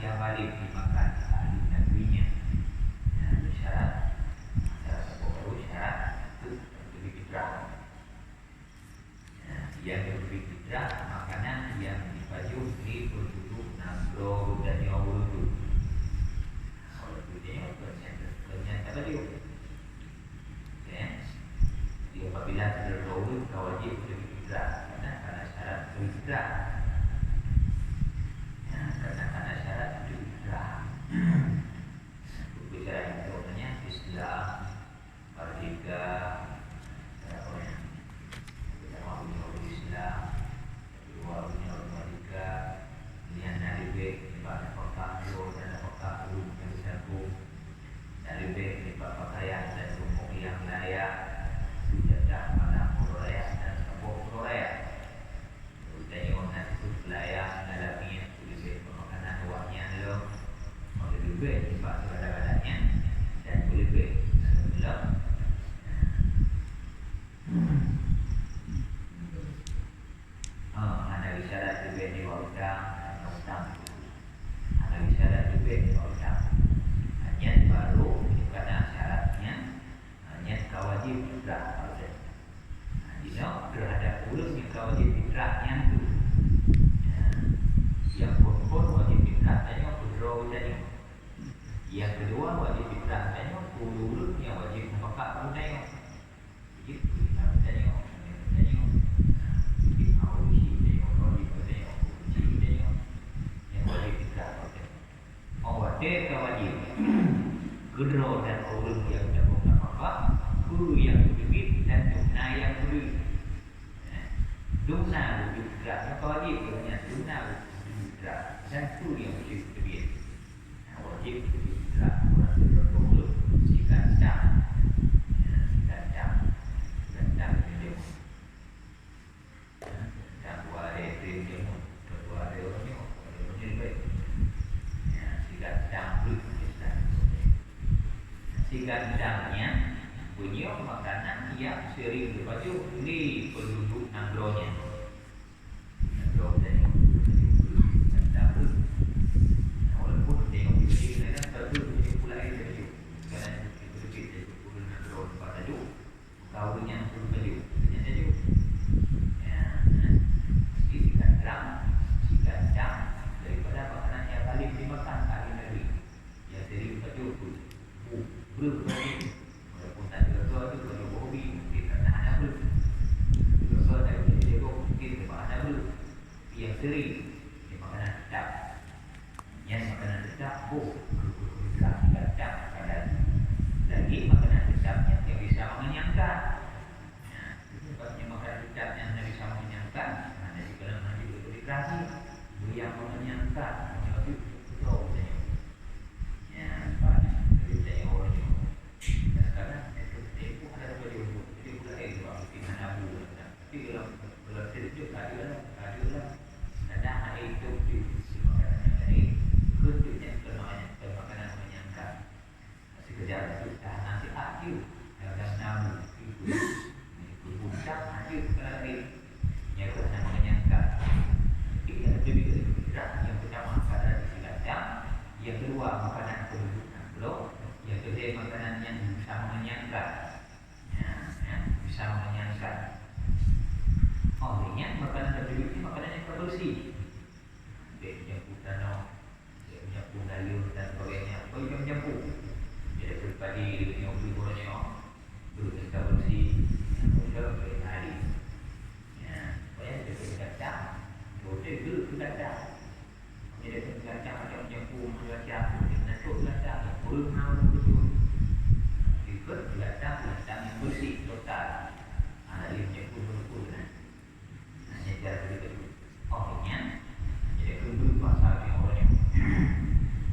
yang balik dimakan ahli negerinya. Syarat baru syarat itu beri fitrah. Yang diberi fitrah makanan yang dipajung di penduduk nagro dan yang wudhu. Kalau wudhunya ternyata baju. Dia apabila tidak wudhu, wajib beri fitrah karena syarat beri fitrah. Karena syarat beri fitrah. Bicara yang namanya Islam, merdeka, Islam, kedua merdeka, pilihan dari baik ibadah pakaian dan pakaian yang disambung, dari baik ibadah pakaian dan rumah yang layak, sujadah pada Korea dan sebuah Korea. Dan yang itu layak dalamnya, lebih makanan awaknya lo, lebih baik ibadah badannya dan lebih baik sebelum. Ada isyarat juga di utang, ada isyarat juga di utang. Hanya baru karena syaratnya hanya kawajib fitrah. Jika terhadap urusnya kawajib fitrahnya itu, yang pun wajib fitrah tanya kudro tanya. Yang kedua wajib fitrah tanya urusnya wajib mufakak tanya. Begitu tanya. Dia wajib gedro dan urut yang jabung apa guru yang berbit dan dumna yang berbit. Dumna berbit gerak apa wajib punya dumna berbit gerak dan guru yang berbit. Wajib berbit gerak orang berurut sikat jam dia dan dua hari dia dua hari orangnya baik. Sigat dangnya bunyi makanan yang sering dipaju di penduduk nagronya. Nagro dan nagro. Walaupun tengok di sini kan satu pula air baju. Kerana itu kita pun nagro pada baju. Kau punya pun baju, punya baju. Ya, sigat dang daripada makanan yang paling dimakan kali negeri. Yang sering baju pun. Berlebih, walaupun tak ada itu kalau hobi kita tak ada ber. Kalau tak ada dia mungkin tak ada ber. Yang sering di makanan tetap, yang makanan tetap tidak ada. Lagi makanan tetapnya yang bisa mengenyangkan. Sebabnya makanan tetap yang bisa mengenyangkan, ada di dalam nanti berkreasi yang mengenyangkan, menjadi betul. Ya, banyak dari orang. Sekarang itu ada baju jadi bukan itu di mana bu tapi kalau itu adalah ada hari itu di makanan dari bentuknya makanan menyangka sekedar itu nasi ayu dan namu itu puncak ayu kali yang karena menyangka ini ada lebih berat yang pertama karena disilangkan yang kedua makanan penduduk belum yang kedua makanan yang bisa mengenyangkan, bisa mengenyangkan. Ingat makanan penduduk ini makanan yang bersih. Dia punya putano, dia punya punaliur dan sebagainya. Kau yang mencampur. Dia berpadi dengan yang berbornya, berkata bersih, yang berhari. Supaya dia berkata, dia berkata. Dia berkata macam mencampur, berkata, berkata, berkata, ikut belakang yang bersih total. Ada lima puluh kan. Hanya cara begitu. Orangnya jadi penduduk pasal yang orangnya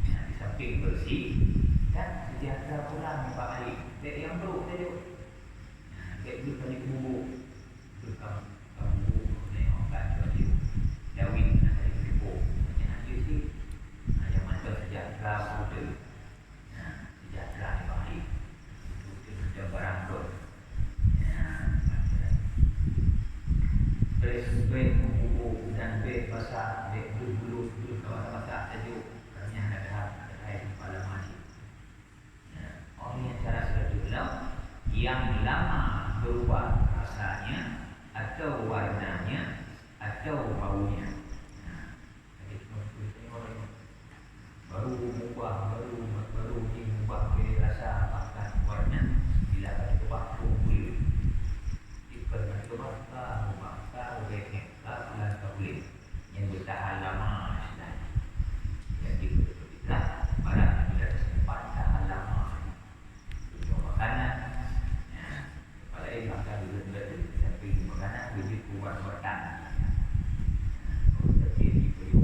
di samping bersih dan sejahtera pula Pak Ali. Dari yang buruk tadi. Kayak dulu kali bubuk berkamu neokan baju Dawin dari Ibu. Yang sih yang macam sejahtera betul. Sejahtera Pak Ali. yang lama berubah rasanya atau warnanya atau baunya. Baru ni ubah dari rasa makan warna bila ada ubah kulit. Ikan ada ubah kulit yang bertahan lama sebenarnya. Jadi betul-betul barang yang bila tersimpan tahan lama. Untuk makanan, apalagi makan bila tapi makanan lebih kuat-kuatan. Jadi perlu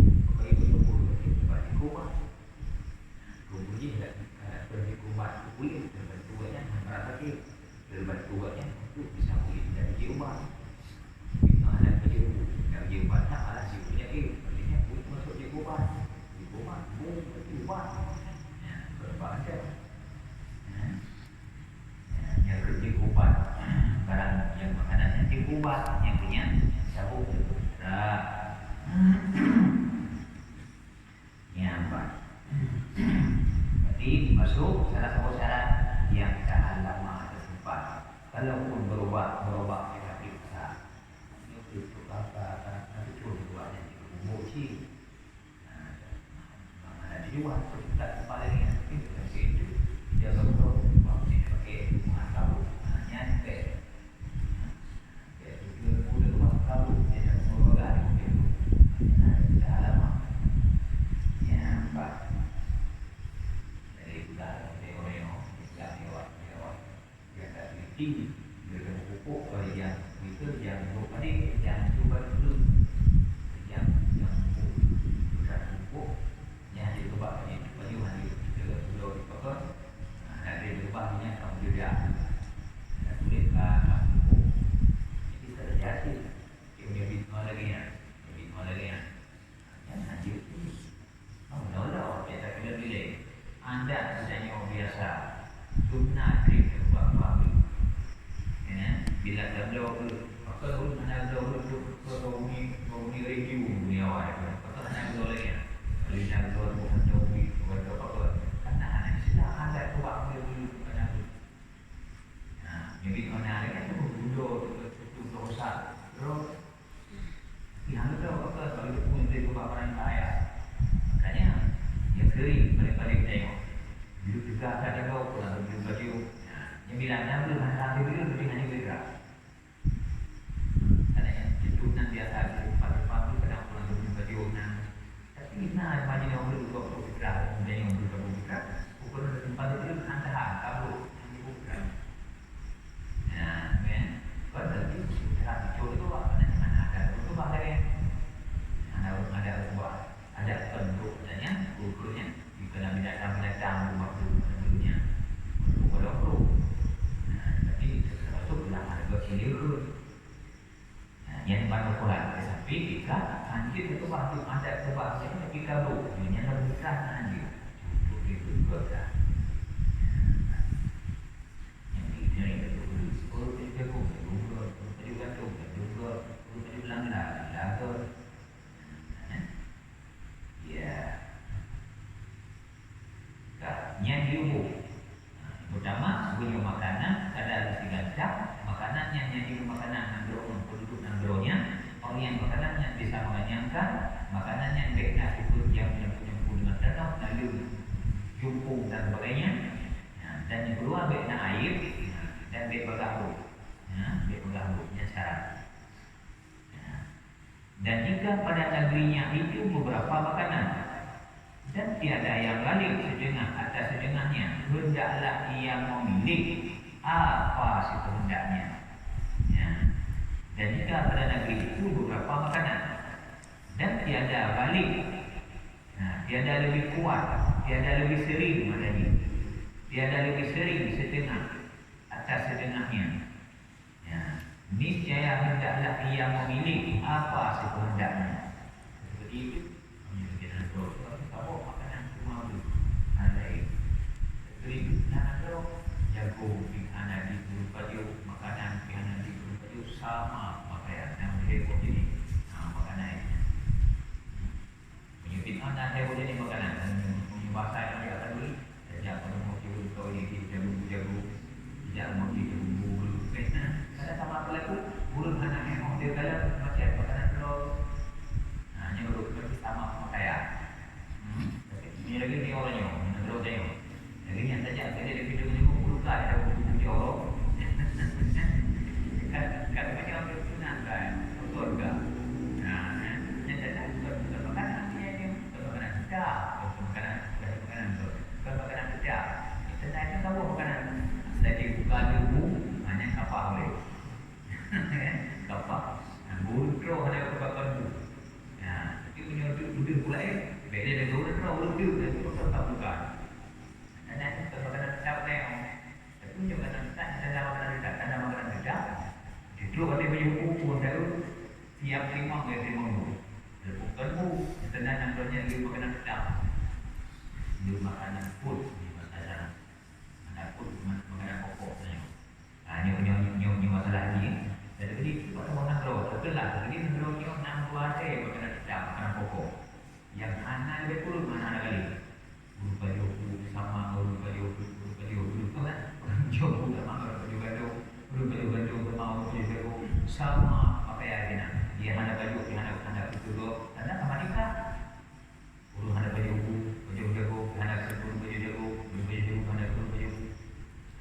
bagi kuat. Kemudian pergi kuat kulit terbentuknya merata ke terbentuknya untuk bisa kulit dari jiwa. Kita ada kerja dari jiwa tak ada siapnya ke perginya kulit masuk di kuat kuat berbagai yang kerja kuat barang yang makanannya dikuat yang punya sabuk nyambat. Jadi masuk salah satu syarat yang tahan lama tersimpan. Kalaupun berubah tetapi besar. Ini untuk apa? Nanti cuma buatnya di bumbu sih. Ada di luar kita tempat lagi yang itu kasi itu dia kalau pakai tahu nyampe. Itu udah tahu dia mau berani itu. Tahan lama. Nyambat. Tinggi dengan pupuk kalau yang itu yang tadi yang cuba dulu yang bukan pupuk yang diubah ini baju hari dulu dipakai dari ubahnya kamu juga kulit pupuk itu terjadi dia bitcoin lagi ya yang lanjut menolak kita kena pilih anda sedang yang biasa sunnah trik berubah bila terlalu maka pun ada terlalu ni review dunia awal maka ada lagi kalau yang terlalu bukan apa karena silakan ada buat dulu pada tu jadi mana kan dulu dosa terus yang itu apa kalau itu pun itu apa yang kaya makanya yang sering paling tengok dulu juga ada kau pulang baju yang bilangnya belum ada video hanya bergerak. Ada yang itu nanti biasa pagi-pagi kadang pulang dari baju tapi kita ada banyak yang bergerak bergerak dan yang bergerak ukur dari tempat itu hantahan kabur yang dibuka. Nah, kan pada itu saat itu apa namanya ada itu ada buah ada bentuknya ukurnya jika nak binatang rumah dulunya ukur yang baru pulang tapi jika anjir itu waktu ada sebabnya ketika bukunya lebih kan anjir itu juga yang ini itu kalau kita juga bilang lah ya yang diubah pertama punya makanan ada tiga makanan yang jadi makanan penduduk nandronya orang yang makanan yang bisa mengenyangkan makanan yang baiknya itu yang punya dengan danau lalu jumpu dan sebagainya dan yang kedua baiknya air dan baik bergabungnya syarat dan jika pada negerinya itu beberapa makanan dan tiada yang lain sedengar atas sedengarnya hendaklah ia memilih apa sekehendaknya dan jika pada negeri itu beberapa makanan dan tiada balik tiada lebih kuat tiada lebih sering padanya tiada lebih sering setengah atas sedengarnya niscaya hendaklah ia memilih apa sekehendaknya seperti itu jago anak di baju makanan anak di baju sama pakaian yang heboh ini makanan penyakit anak heboh ini makanan dan punya bahasa yang dia akan beli sejak pada mau jago kau ini jago tidak mau jago lagi ni orangnya, negara tengok. Lagi yang saja saya ada video ni pun buka ada buku jorok. Kan macam berkenan kan, betul ke? Nah, yang saja betul makanan ni makanan sedap, makanan tu, makanan sedap. Sedap itu tahu makanan. Saya buka buku, hanya kapal boleh. Kapal, buruk ada kebakaran bu. Nah, itu punya duduk pula beda dengan orang tahu duduk dan itu tak buka. Dan makanan sedap ni, tapi punya makanan sedap, ada makanan sedap. Itu ada banyak buku pun tahu tiap lima bu. Bukan bu, sedang namanya dia makanan sedap. Dia makanan food di masalah. Ada food makanan pokok saja. Ni masalah ni. Jadi itu pada orang negara, terkelah. Jadi negara ni orang buat makanan sedap, makanan pokok. Yang anak lebih kurus mana kali. Guru baju sama guru baju kan. Jauh sama guru baju bermau baju sama apa ya dia. Dia ada baju, dia ada itu do. Ada sama nikah. Guru ada baju jago, ada guru baju jago, ada guru baju.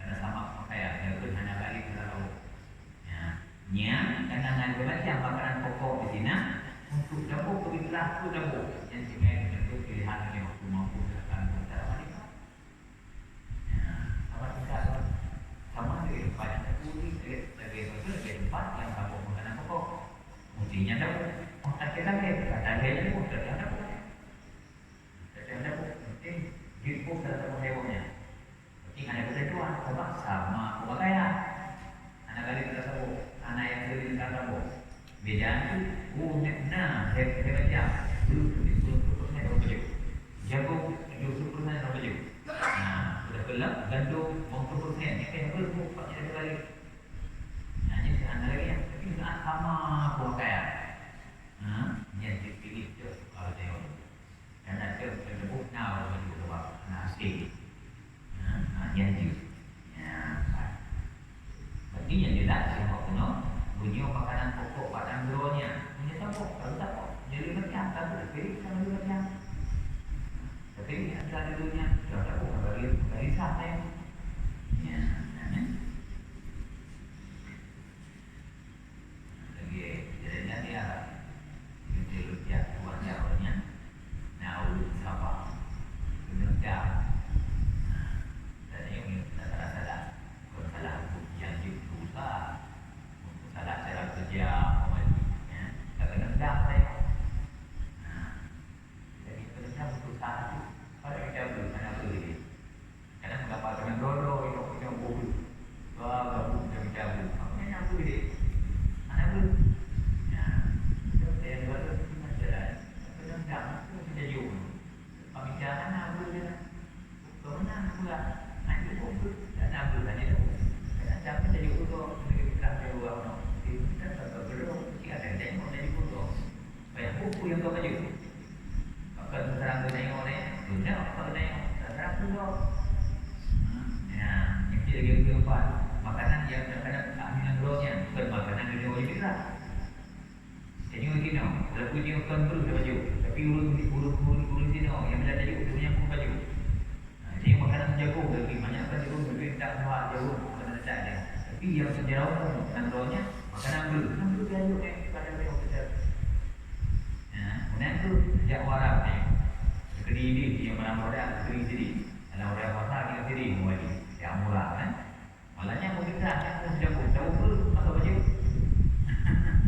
Ada sama apa ya, dia ada kali kalau nya dengan berbagai makanan pokok di sini untuk dapur berilah tu dapur yang tinggal untuk pilihan yang mampu akan cara mereka. Sama dengan tempat yang terpulih sebagai tempat yang dapur makanan pokok. Mestinya dapur. Tak lagi pun tak dapur. Tak dapur. Mesti hidup dalam hewannya. Mesti ada ketentuan sebab sama pemakaian. Anak kali kita tahu anak yang berdiri dalam dapur. Beda tu, hebat jam. Itu baju. Jago 20% baju. Nah, sudah gelap, gandum 40%. Yang kena berbuat macam kali. Nah, ini anak lagi yang tapi tak sama pemakaian. Yang dipilih tu kalau tengok. Dan ada berdebuk now baju sebab nasi. Yang tu. Berarti yang dia tak siapa kena bunyi makanan pokok pada andronya. Punya tahu, kalau tak jadi macam tak pilih sama juga macam. Tapi ada dulunya, dah tahu dari sana ya. Lagi jadinya dia itu dia buat jawabannya. Nah, siapa? Benar. Dan ini salah salah yang dibuka. Salah cara kerja, tak kena dah saya. Jadi kerja untuk satu. Kalau kita beli mana beli, kadang mendapat dengan dodo itu bulu. Wah, baru kita beli. Apa yang aku beli? Mana beli? Saya baru macam kadang tak aku jadi pembicaraan aku beli. Kemana pula? Nanti aku tak nak beli lagi. Kadang tak jadi untuk kita beli orang. Kita tak perlu jika ada yang mau jadi foto. Banyak buku yang kau baca. Akan terang tengok ni, dunia apa tengok, terang dulu. Ya, yang kita keempat, makanan yang terkadang aminan rohnya bukan makanan dunia wajib lah. Jadi begini, kalau punya bukan perlu baju, tapi urut sini yang berada di ujungnya pun baju. Jadi makanan jago lebih banyak kan jago lebih tak buat jago makanan saja. Tapi yang sejauh makanan rohnya makanan belum diajuk pada mereka kita. Kemudian tu sejak warak ni kediri yang mana warak kediri dalam warak pasar kita kediri mewali yang murah kan. Malahnya mungkin tak yang sudah tahu perlu atau baju.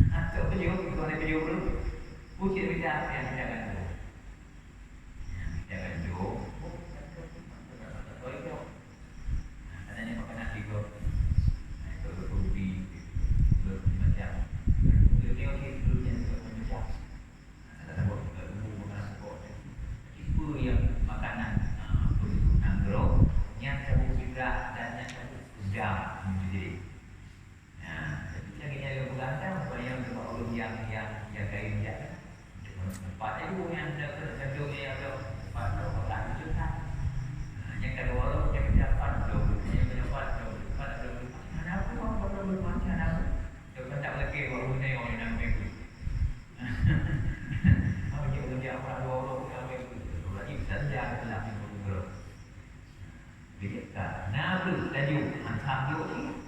Atau baju itu ada baju perlu. Pucit bicara yang kita akan tu. Kita akan tu. Katanya makanan tiga. Itu rubi. Macam dia tengok itu yang macam ada buat bumbu makanan pokok. Itu yang makanan untuk nanggro yang tahu juga dan yang tahu udang menjadi. Jadi lagi yang bergantung supaya yang berulung yang kain dia. Tempat itu yang ada gedung yang ada tempat orang juga. Yang kedua yang dapat yang dapat mana aku mau perlu macam apa? Jangan tak lagi baru ni orang yang nak pergi. Apa dia orang orang orang yang berani saja dalam tu tajuk hantam tu ni.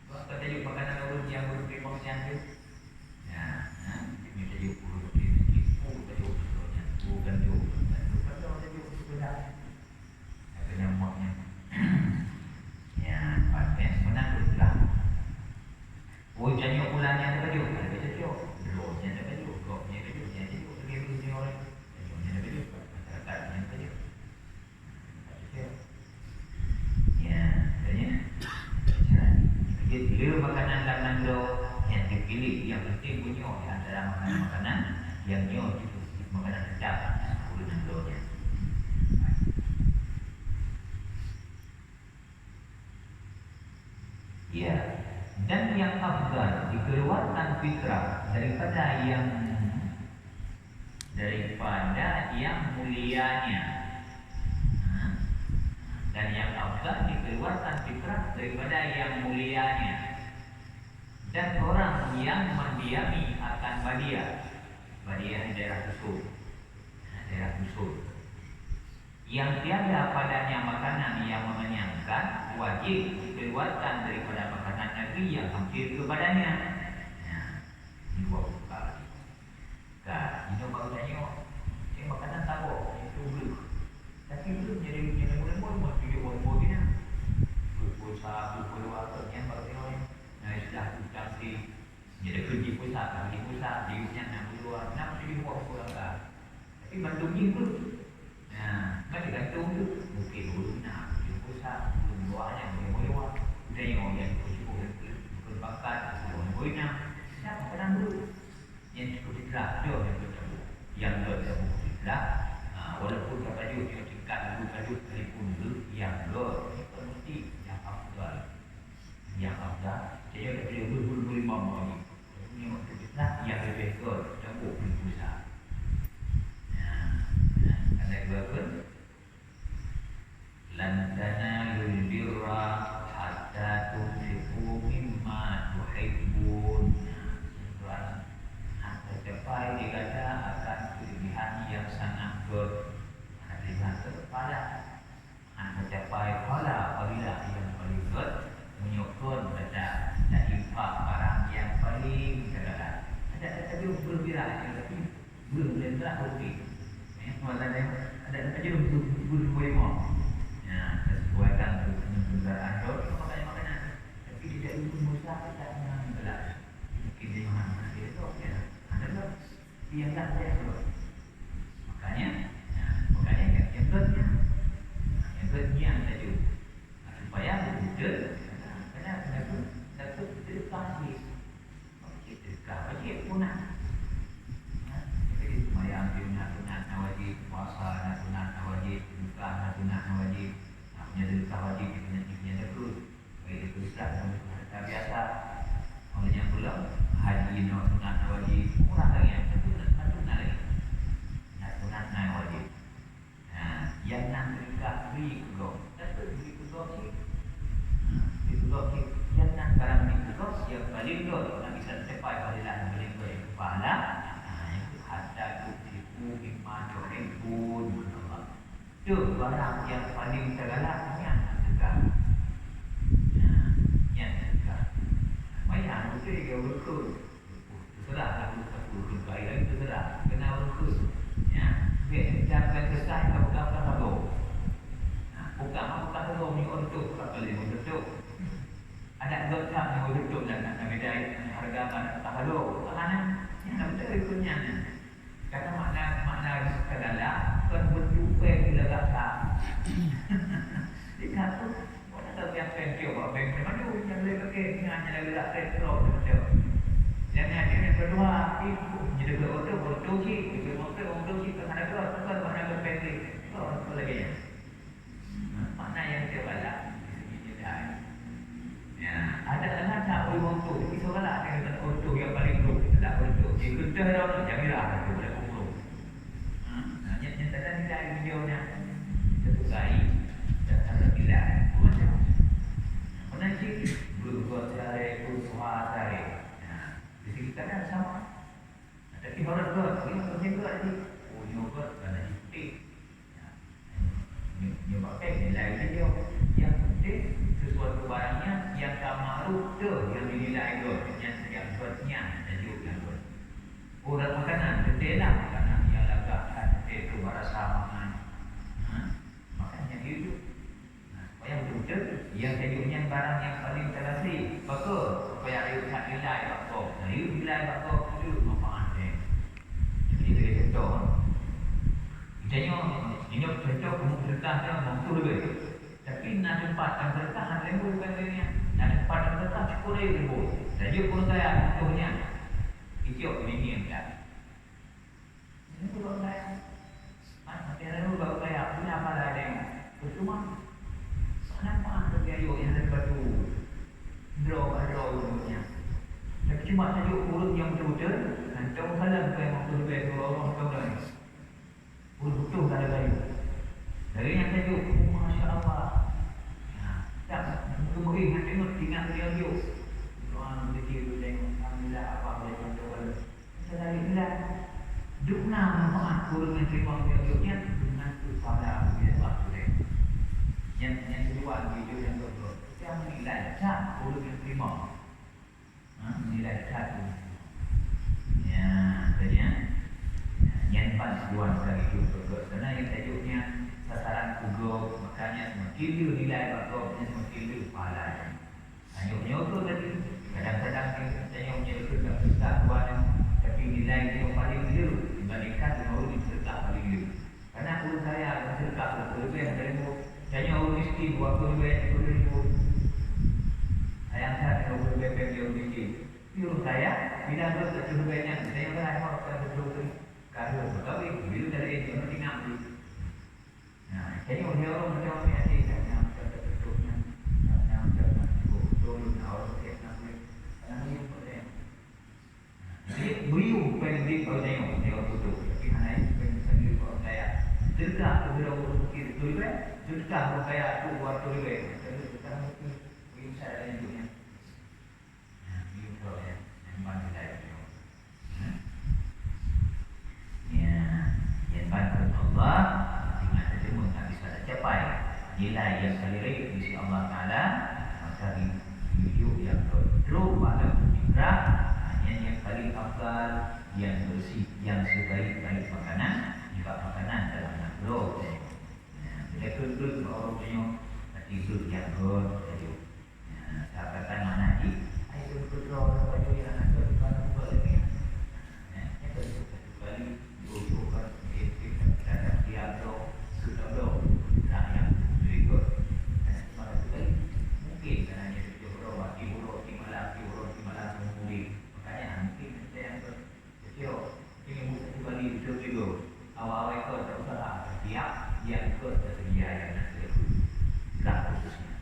Apa tajuk makanan orang yang berbeza kongsian tu? Ya, ini tajuk urut ini, tajuk urutnya, bukan tajuk, tajuk sudah. Ada namanya. Ya, pasien menang betul. Oh, jadi bulannya ada tajuk, ada tajuk. Belumnya ada tajuk, belumnya ada tajuk, yang tajuk lagi belum orang. Tajuknya ada tajuk, masyarakatnya ada tajuk. Ya, katanya. Bila makanan dalam nangro yang dipilih, yang penting punya di antara makanan-makanan yang nyo itu makanan sedap urut nangro-nya. Ya, dan yang afdal dikeluarkan fitrah daripada yang mulianya. Dan yang afdal dikeluarkan fitrah daripada yang mulianya. Dan orang yang mendiami akan badia daerah usul yang tiada padanya makanan yang mengenyangkan, wajib dikeluarkan daripada makanan negeri yang hampir kepadanya. Ini dua perkara. Ini baru tanya, makanan tabuk itu belum. Tapi belum jadi mula-mula tunjuk orang ni. Pusat keluar yang baru ni. Sudah cantik. Jadi kerja pusat, diunya nak keluar, nak jadi buat orang dah. Tapi bantu ni pun. Macam gantung tu. Mungkin dulu nak kerja pusat, belum buahnya boleh. Tengok yang berbakat, boleh. Siapa kadang dulu yang cukup digerak dia yang bertemu, yang bertemu digerak. Walaupun kata dia dekat tajuk telefon dulu yang itu mesti yang afdal saya tak boleh berbulu mama ni ini waktu kita yang lebih ke campur pusat. Ada berapa lantana yulbirra hatta tunfiqu mimma tuhibbun. Hatta capai dikata akan kelebihan yang sangat kelebihan kepala. Mencapai pala apabila yang paling menyokong pada infak barang yang paling terdalam. Ada berbira tapi belum letak rugi. Ada tajuk boleh mau. Sesuaikan dengan kendaraan makanan. Tapi tidak itu mudah tak mengelas. Mungkin dia mana dia tu ada dia tak ada. Makanya yang kedua yang tajuk supaya betul kena dapat terpasih wajib punah. Jadi semayang sunat wajib, puasa sunat wajib, nikah sunat wajib, punya sedekah wajib, punya terus. Baik itu Islam dan biasa. Olehnya pula haji sunat wajib, orang yang sunat lagi. Sunat wajib. Yang nak nikah beri kegok. Dapat beri kegok sih. Beri kegok sih. Yang nak barang beri kegok, yang paling dua orang bisa capai padilan paling dua yang kepala. Itu hatta tukipu iman johimpun. Itu barang yang paling tergalak yang sedekah. Yang sedekah. Banyak betul yang berkur. Terserah lagu satu baik lagi terserah. Kena berkur. Jangan kesah bukan kalau. Bukan kalau ni untuk apa lagi untuk. Ada doktor yang untuk dan beda harga kalau. Mana yang betul punya. Kata makna segala kan berjumpa bila kata. Dia tu orang tahu yang pensio apa yang mana yang lebih pakai hanya lagi tak terus betul. Jangan yang kedua itu jadi betul sih, betul sih kerana kalau mana berpendek, apa lagi ya? Mana yang terbalak? Ya, ada tak orang tu, itu soalan dengan orang yang paling buruk, tak orang. Jika kita orang jamilah itu boleh buruk. Yang tadi dari videonya satu kali dan ada bila macam mana sih berbuat cara berusaha cara. Di sini kita ada sama. Tapi orang tua, ini orang tua barang yang paling terasi. Maka supaya ayuh tak nilai apa. Ayuh nilai apa itu manfaat dia. Jadi dia contoh. Kita nyok contoh kamu berkah dia mampu lebih. Tapi nak tempat yang berkah ada lembu bukannya. Nak tempat yang berkah cukup dia lembu. Jadi pun saya contohnya. Itu ini yang tak. Ini pun saya. Nanti ada lembu baru saya punya apa ada yang percuma. Kenapa terjadi yang ada batu draw umumnya? Tapi cuma saja urut yang betul-betul. Nanti orang salah bukan yang mampu lebih orang tahu dah. Betul tak ada kayu. Dari yang saya jauh, Masya Allah. Tak, mungkin yang tengok tinggal dia jauh. Tuan begitu tengok, alhamdulillah apa boleh contoh kalau. Saya dari bilang, dukna manfaat kurun yang terima dia jauhnya dengan tu pada dia waktu dia. Yang kedua video yang kedua, yang menilai cat kurun yang terima. Menilai cat kurun. Ya, tadinya. Yang pas buat sekali juga karena yang tajuknya sasaran kugo makanya semakin dia nilai bakopnya semakin dia pahala. Hanya tu tadi kadang-kadang kita tanya menjadi kerja buat tapi nilai dia paling dia dibandingkan dengan orang yang sedekah paling dia. Karena urus saya sedekah lebih dari itu. Tanya orang miskin waktu lebih itu. Ayam saya kalau lebih dia miskin. Urus saya bila urus lebihnya saya berharap akan betul-betul kalau betul itu dari itu nanti ngambil. Nah, jadi orang macam ni ada yang tertutup yang betul orang yang ngambil. Ini boleh. Jadi beliau pendek kalau tengok tutup. Tapi hanya pendek sendiri kalau saya cerita kepada orang kiri tu juga, cerita kalau saya tu buat tu juga. Jadi sekarang itu beliau saya yang punya. Beliau kalau yang bantu saya. Ya, yang bantu Allah dengan terjemah tak bisa tercapai nilai yang sendiri di sisi Allah Taala maka hidup yang terus pada juga hanya yang paling afdal yang bersih yang sebaik-baik makanan juga makanan dalam nafsu. Kita kena orang tengok tidur yang good saja. Saya katakan mana ni? Ayo kita baju yang ada pada boleh. Kembali diusulkan dan diatur sudah yang berikut. Maka sekali mungkin kerana dia berdoa di malam kemudian makanya mungkin saya yang kecil ini mungkin kembali betul awal itu berusaha tiap yang ikut tersedia yang nanti belah khususnya.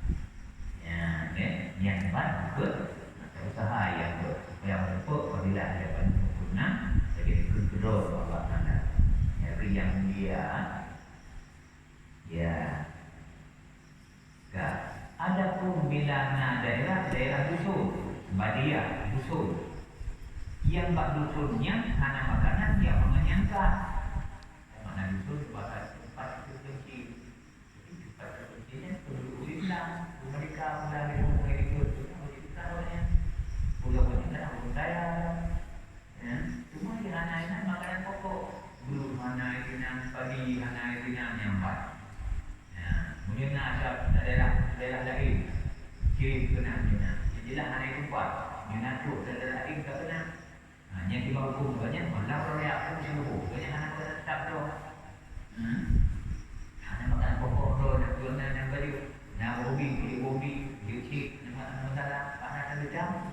Yang depan ikut usaha yang menempuh apabila ada sempurna jadi kedua Allah Taala. Yang mulia ya. Adapun bilangan daerah dusun, badia dusun. Yang bak dusunnya hanya makanan yang mengenyangkan. Mana dusun bakal tempat terpencil. Jadi tempat terpencilnya penduduk Islam, mereka mulai mengikut pulau peninggalan budaya. Cuma di hana makanan pokok. Belum hana ikan padi, hana ikan yang baik. Kemudian ada daerah lain kirim kena jadilah hana itu kuat. Minat tu daerah lain tak kena. Yang di bawah hukum banyak malah orang yang pun sembuh. Banyak hana tetap tu. Hana makanan pokok tu nak jual nak baju. Nak bobi, cik, nak masalah, panas ada jam.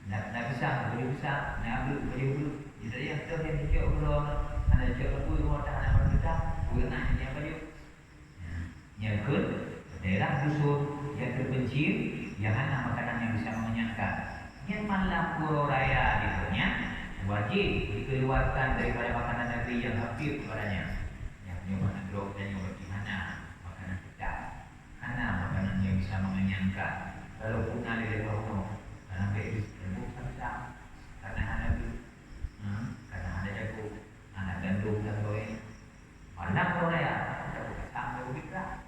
Nak besar, boleh besar, nak bulu. Jadi yang tu yang dicek belum, ada cek bulu rumah tak ada berdekat, boleh nak yang baju. Yang ke daerah dusun yang terpencil, yang hanya makanan yang bisa mengenyangkan. Yang malam pura raya dipunya wajib dikeluarkan daripada makanan negeri yang hampir kepadanya. Yang nyoba negro dan nyoba di mana makanan kita, hanya makanan yang bisa mengenyangkan. Kalau pun ada di bawah karena bebas terbuk sama karena ada jago, anak gandum dan lain. Malam pura raya ada sampai ubitra.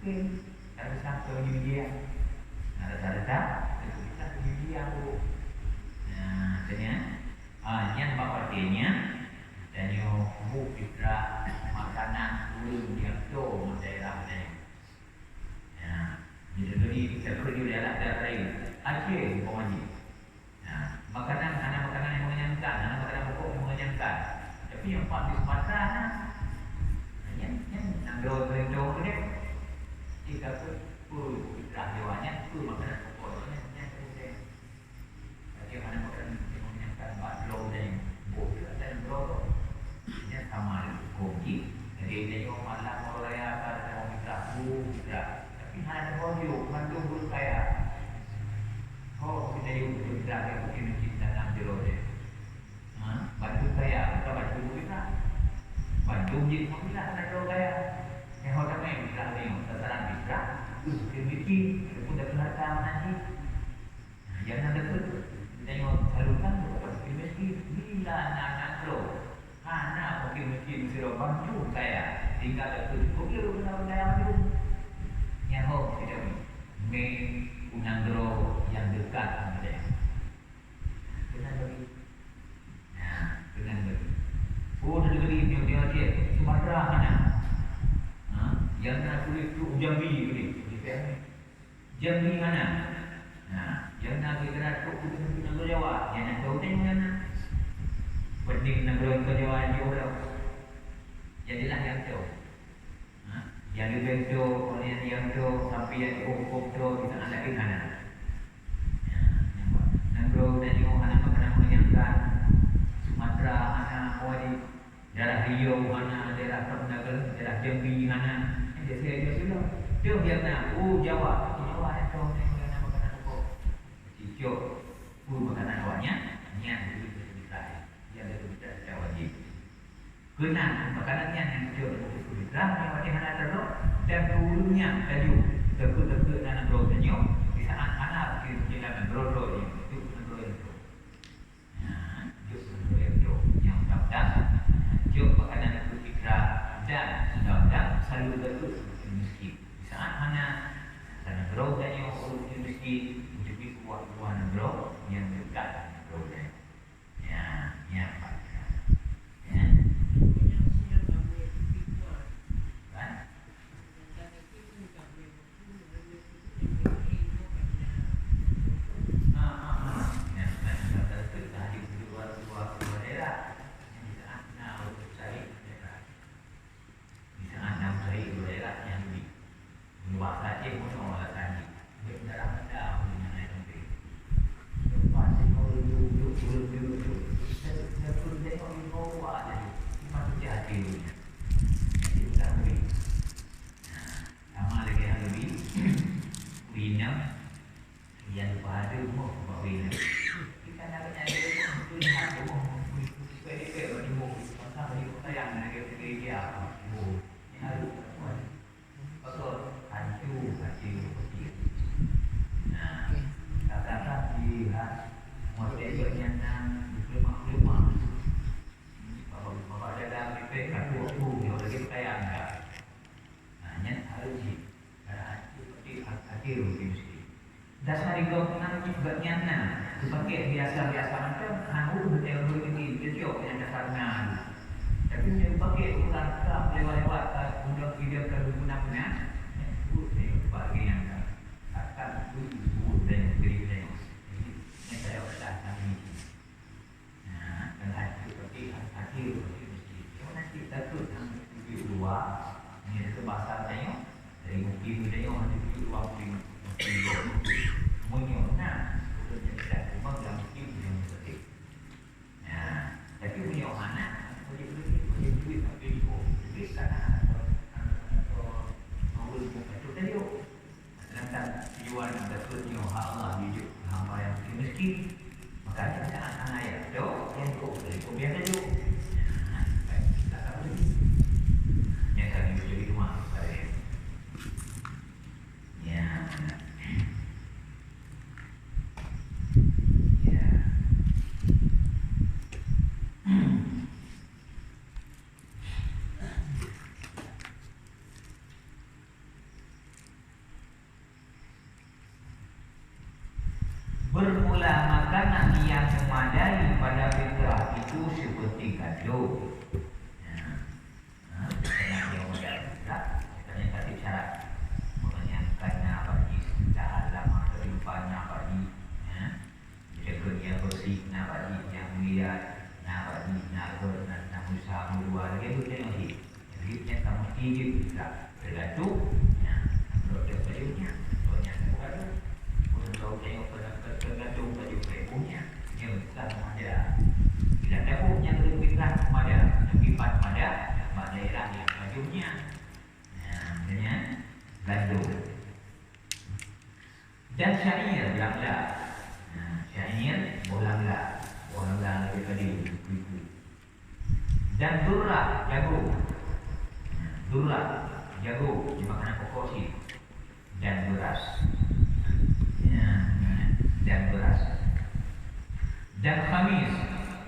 Mungkin ada sampai dia. Ada kita dia tu. Yang artinya dan yang ubitra makanan dulu yang tu daerah ni. terakhir umpamanya. Makanan yang mengenyangkan, makanan pokok yang mengenyangkan. Tapi yang paling Sumatera yang Nanggro Terendong tu dia. Jika pun hewanya tu makanan pokoknya yang bagaimana makanan yang mengenyangkan baklok dan bodoh dan Nanggro tu sama kopi. Jadi dia malam orang raya ada orang minta tidak. Tapi ada bodoh mandung pun kaya. Oh, kita juga tidak ada mungkin kita dalam jero dia. Bantu kaya, kita bantu kita. Bantu je pun kita ada jero kaya. Yang orang main kita ni, terserah kita. Kita pun dah kena tahu nanti. Jangan dekat. Tengok saluran tu, kita bila nak lo. Anak mungkin suruh bantu kaya. Tinggal dekat. Okey, kita kaya tu. Yang tidak main Nanggro yang dekat sama dia. Benar bagi. Benar bagi. Oh, negeri dia Sumatera mana? Yang nak kulit tu Jambi ni. Jambi mana? Yang nak kita tu Nanggro Jawa. Yang nak tahu tengok mana? Penting Nanggro Jawa dia. Jadilah yang tahu. Yang dibentuk oleh yang tu sampai yang diukup tu kita nak lagi mana? Nanggro dan juga makanan mengenyangkan Sumatera mana, Wadi, daerah Riau mana, daerah Kemenangan, daerah Jambi mana, dia sudah. Dia biarlah, Jawa yang tu makanan pokok. Cicok, makanan awaknya, yang kita yang kita wajib. Kena makanan yang kita Ram yang mana teruk dan turunnya kayu teguk-teguk dan Nanggro tanya di saat anak kita Nanggro ni itu Nanggro itu. Itu yang dapat jauh makanan itu fikra dan undang-undang selalu terus miskin. Di saat mana Nanggro tanya urus miskin menjadi buah-buah Nanggro yang dekat Nanggro tanya. Ya. Dasar dilakukan juga nyana. Dipakai biasa-biasa macam haru betul ini kecil yang dasarnya. Tapi dia pakai ulang tak lewat-lewat untuk video guna-guna. Ini bagi yang akan dan beri dan ini saya sudah kami. Dan hati seperti mesti. Kalau nanti takut video luar ini itu bahasa saya dari mungkin video nanti video luar mungkin menyona untuk tidak cuma dalam hidup yang seperti. Tapi punya anak boleh duit tapi duit karena atau mau itu tadi. Sedangkan jual yang betulnya Allah hidup hamba yang miskin maka anak-anak yang tu yang kau beli kau biar dulu. Tak tahu yang kami menjadi rumah pada bermula makanan yang memadai pada fitrah itu seperti gandum. Katanya tadi syarat mengenyangkannya bagi dalam kehidupannya bagi hidup juga tergantung produk bajunya. Contohnya baju, kalau tengok tergantung baju ibunya, dia bukan ada. Bila tahu yang lebih keras pada pipat pada daerah yang bajunya, dengan gandum. Dan syair belangla, syair bolangla daripada ibu. Dan durra jagung. Durra, jagung di makanan pokok sih, dan beras, dan beras, dan khamis,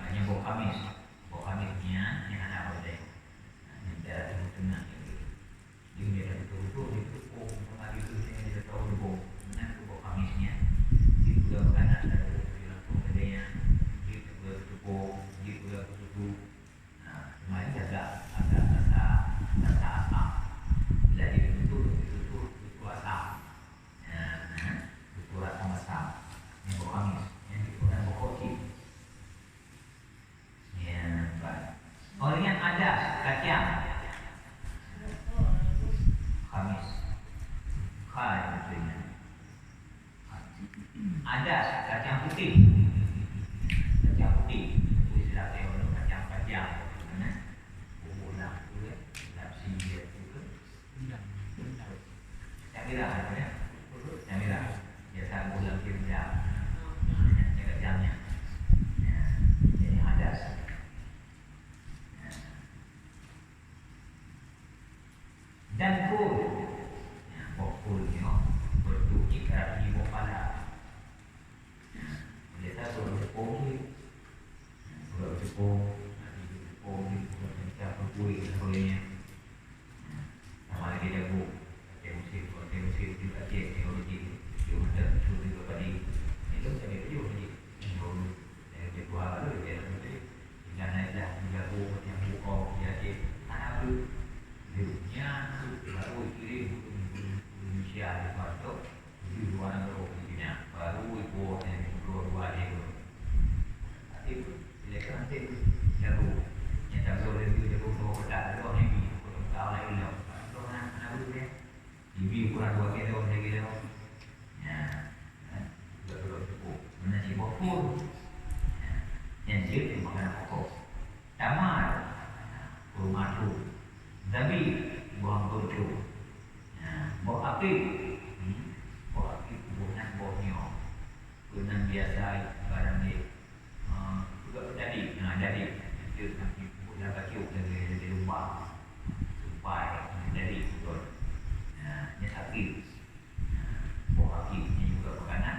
hanya bok khamisnya yang anak boleh, yang darah tengah dia betul itu pengaruh itu dia tahu bok, mana bok khamisnya, dia juga makanan ada dia bok, dia juga susu, semuanya ada rasa asam. Bila dia itu asam, itu asam yang bok khamis, yang dikurangi bok koci. Orang yang ada kacang khamis, khai maksudnya. Ada kacang putih, itu istilah teori kacang. Mana? Ulang tu ya, lapsi dia tu. Camira apa ya? Camira. Biasa ulang dia. Kacangnya. Jadi ada. Dan kul, kulnya bentuk ikat di bawah pala. Biasa tepung, macam kuih sebagainya. Sama lagi jagung, musim juga teknologi, juga tadi. Itu saya juga ni. Dia buat apa dia nanti? Jangan dah jagung yang buka dia anak tu. Hidupnya baru kirim Indonesia di Parto di luar negeri baru ikut yang dua itu. Tapi bila nanti jago yang jago lebih jago tak ada orang ini tahu lagi lah. Kalau nak boleh ibu kurang 2 kilo 3 kilo. Betul cukup. Mana si bokor yang dia makan pokok. Tamar rumah tu. Zabi buang bodoh, buah api, bukan bohnya, bukan biasa barang ni, juga jadi, dia dah baca dari rumah, supaya jadi betul, ni api, buah api ni juga makanan,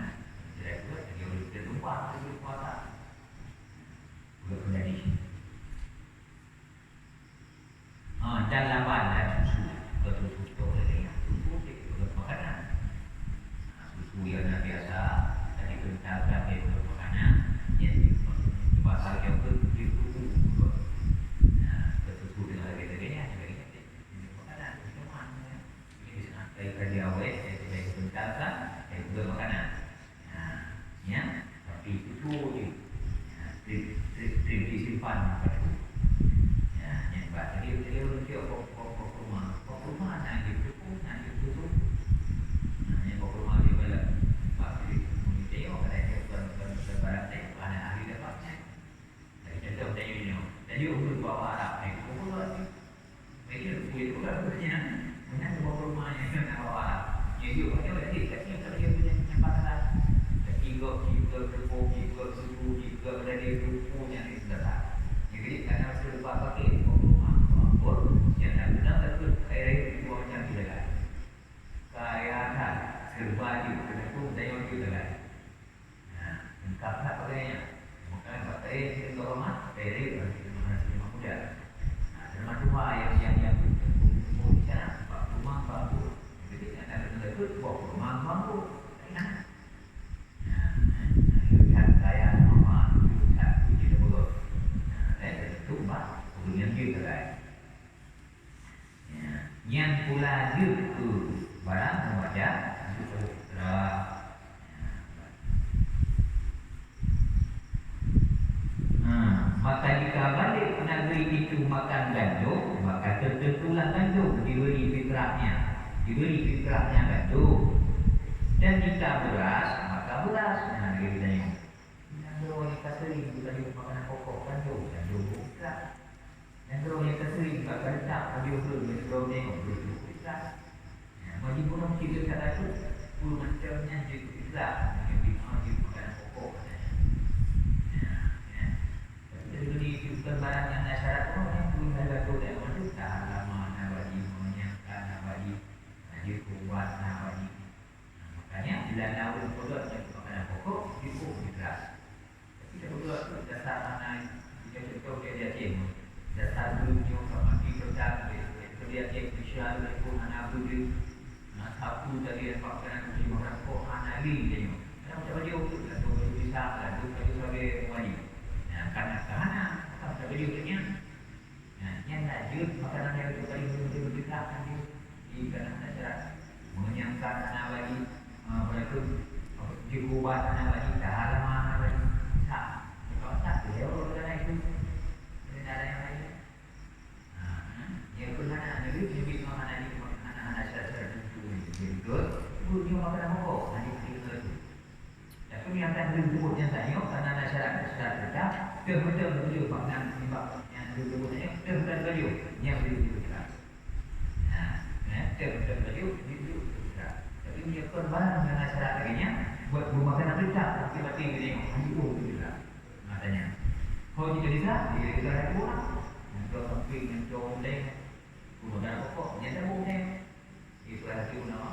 jadi dia boleh rumah, dia puasa, juga jadi. Dan lawan dan susu, susu oleh susu untuk makanan. Susu yang biasa tadi kita pakai untuk makanan, yang pasal yang itu susu dengan lebih-lebihnya jadi makanan itu mana? Ini sangat kerja awet, jadi kita untuk makanan. Ya, tapi itu disimpan. Jadi dia pokok rumah nak itu yang pokok rumah dia bela pasti dia orang ada barang dia ada ahli dapatnya jadi contoh saya ini jadi umur bawa Arab itu pokok lagi mereka itu kan punya mana pokok rumahnya yang bawa Arab jadi orang lagi tapi kalau dia punya tempatan tiga suku tiga dari punya itu dah jadi karena sudah pakai yang nak guna betul air itu macam tu dah. Kaya kan serbaju kenapa saya itu dah. Lengkap tak pakainya. Maka pakai seorang air mana muda. Rumah tua yang sana rumah bambu. Jadi ada betul rumah bambu. Kan kaya rumah kan tidak boleh. Itu bah punya gitu kan. Yang pula itu barang membaca maka jika balik negeri itu makan gandum maka tentu bulan gandum diberi fitrahnya gandum. Dan jika beras, maka beras. Nah, dia tanya. Kalau kita sering kita makanan pokok gandum fitrah. Dan kalau kita sering kita letak dia belum tengok fitrah. Bagi pun kita kata tu, puluh macamnya juga fitrah. Yang dimakan makanan pokok. Jadi bukan barang yang syarat pun yang pun ada tu dan itu dah lama nak bagi menyiapkan nak bagi dia kuat nak bagi. Makanya bila nak produk yang makanan pokok itu fitrah. Tapi kalau produk tu dasar mana kita contoh dia tim dasar dunia sama produk dia tim special itu mana tu satu dari makanan makanan pokok anali dia. Kalau macam dia untuk tu bisa lah tu sebagai wajib. Karena tapi dia punya yang lanjut makanan yang itu tadi betul-betul kan dia di kanan syarat mengenyangkan anak lagi mereka dikubat anak lagi dah lama anak lagi kalau tak dia orang itu ada yang lain yang pernah ada lebih makanan ini anak syarat itu betul dia makanan pokok nanti kita itu tapi yang akan disebut yang tanya karena anak syarat tetap betul makna yang disebutnya betul baju yang dibutuhkan. Betul baju dibutuhkan. Tapi dia korban dengan syarat laginya buat makanan tetap tapi dia itu juga. Matanya. Kalau tidak bisa, dia tidak ada orang. Untuk samping untuk boleh makanan pokok yang tak boleh. Itu adalah nama.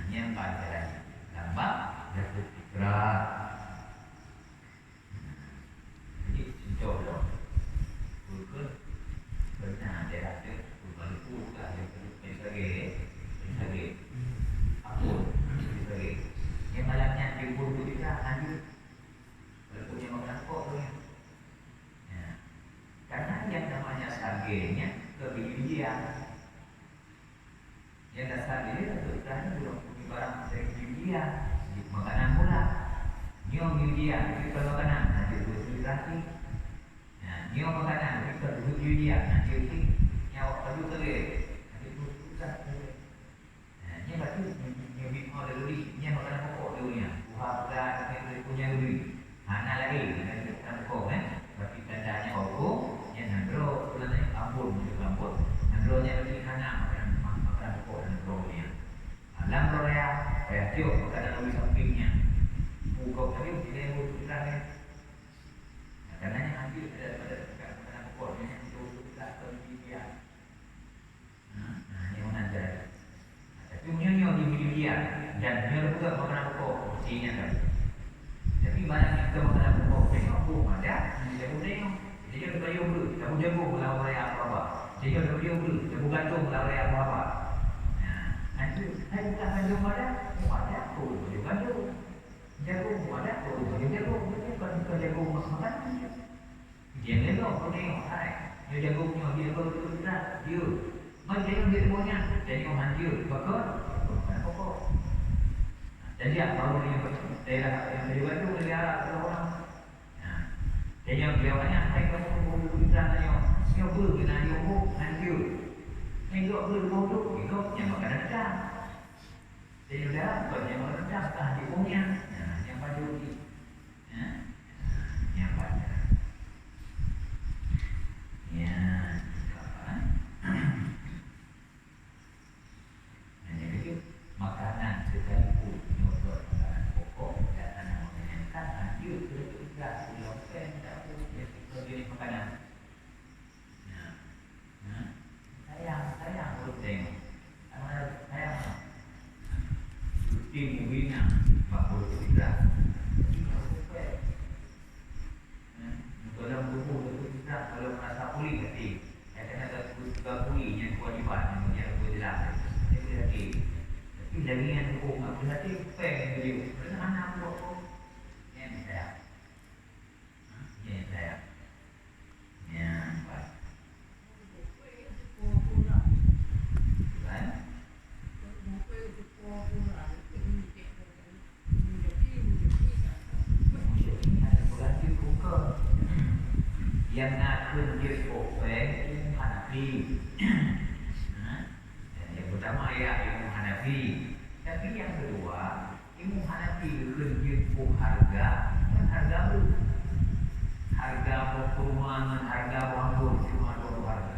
Yang paling lambat dapat fitrah. Contoh, bukan pernah ada rasa bukan bukan yang sebagai apa sebagai yang malamnya jemput kita lanjut kalau punya makanan pokok tu karena yang namanya sargenya kebijian yang dasar ini untuk kita belum punya barang dari kebijian makanan pula nyom kebijian itu makanan nanti berkultivasi. Dia makanan kita duduk dia nanti nyawa padu kali nanti pusat kali. Ni berarti dia bina dulu ni makanan pokok dulunya. Buah beras dia punya dulu. Mana lagi makanan pokok berarti tandanya pokok yang nandro bulan ambon juga ambon. Nandronya berarti kana makanan pokok nandronya. Alam roya tiup makanan di sampingnya. Pokok tadi dia bukan karena yang ambil daripada pokok yang itu kita kebijian. Yang mana jadi. Tapi punya kebijian dan punya juga makanan pokok mestinya kan. Tapi banyak yang kita makanan pokok tengok pun ada, dia pun tengok. Dia ada bayar dulu, kita pun jago melawan raya apa-apa. Dia ada bayar dulu, kita pun gantung melawan raya apa-apa. Nanti, saya bukan gantung ada pun, dia gantung. Jago ada pun, dia jago. Bukan jago makan. Dia lelok kau tengok dia jago punya dia jago betul-betul dia macam dia semuanya tengok hancur bakar bukan pokok jadi apa yang daerah yang dia tu dia arah orang tengok dia banyak saya kau betul-betul tengok siapa kena jogo hancur tengok belum tu tengok yang makanan dah tengok dah banyak makanan dah tak di punya yang baju ni yang banyak ya hanya itu makanan sekalipun untuk makanan pokok dan anak menyenangkan lanjut betul-betul lopen tak boleh jadi makanan sayang belum tengok sayang rutin mubina bakul tidak dalam buku kita kalau merasa pulih hati, akan ada juga pulih yang kewajiban yang jelas. Jadi hati, tapi dari yang buku aku hati pengen beliau. Kerana anak buku yang saya, yang baik. Kan? Yang nak tunjuk openg hati Hanafi. Tapi yang kedua, Imam Hanafi kerja harga, kan harga tu. Harga perumahan, harga bangun cuma dua harga.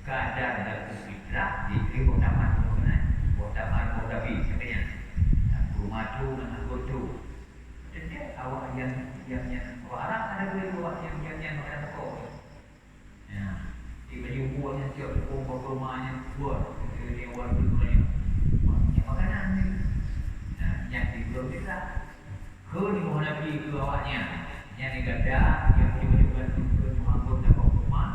Keadaan dan fitrah di botaman botabi katanya. Rumah tu dengan tu. Jadi awak yang orang ada boleh buat yang ada pokok. Ya. Di baju buahnya siap pokok rumahnya buat. Dia buat dulu ni. Yang makanan ni. Yang di belum kita. Kau ni mohon Nabi ke awaknya. Yang ni gada yang baju baju ke rumah dan rumah.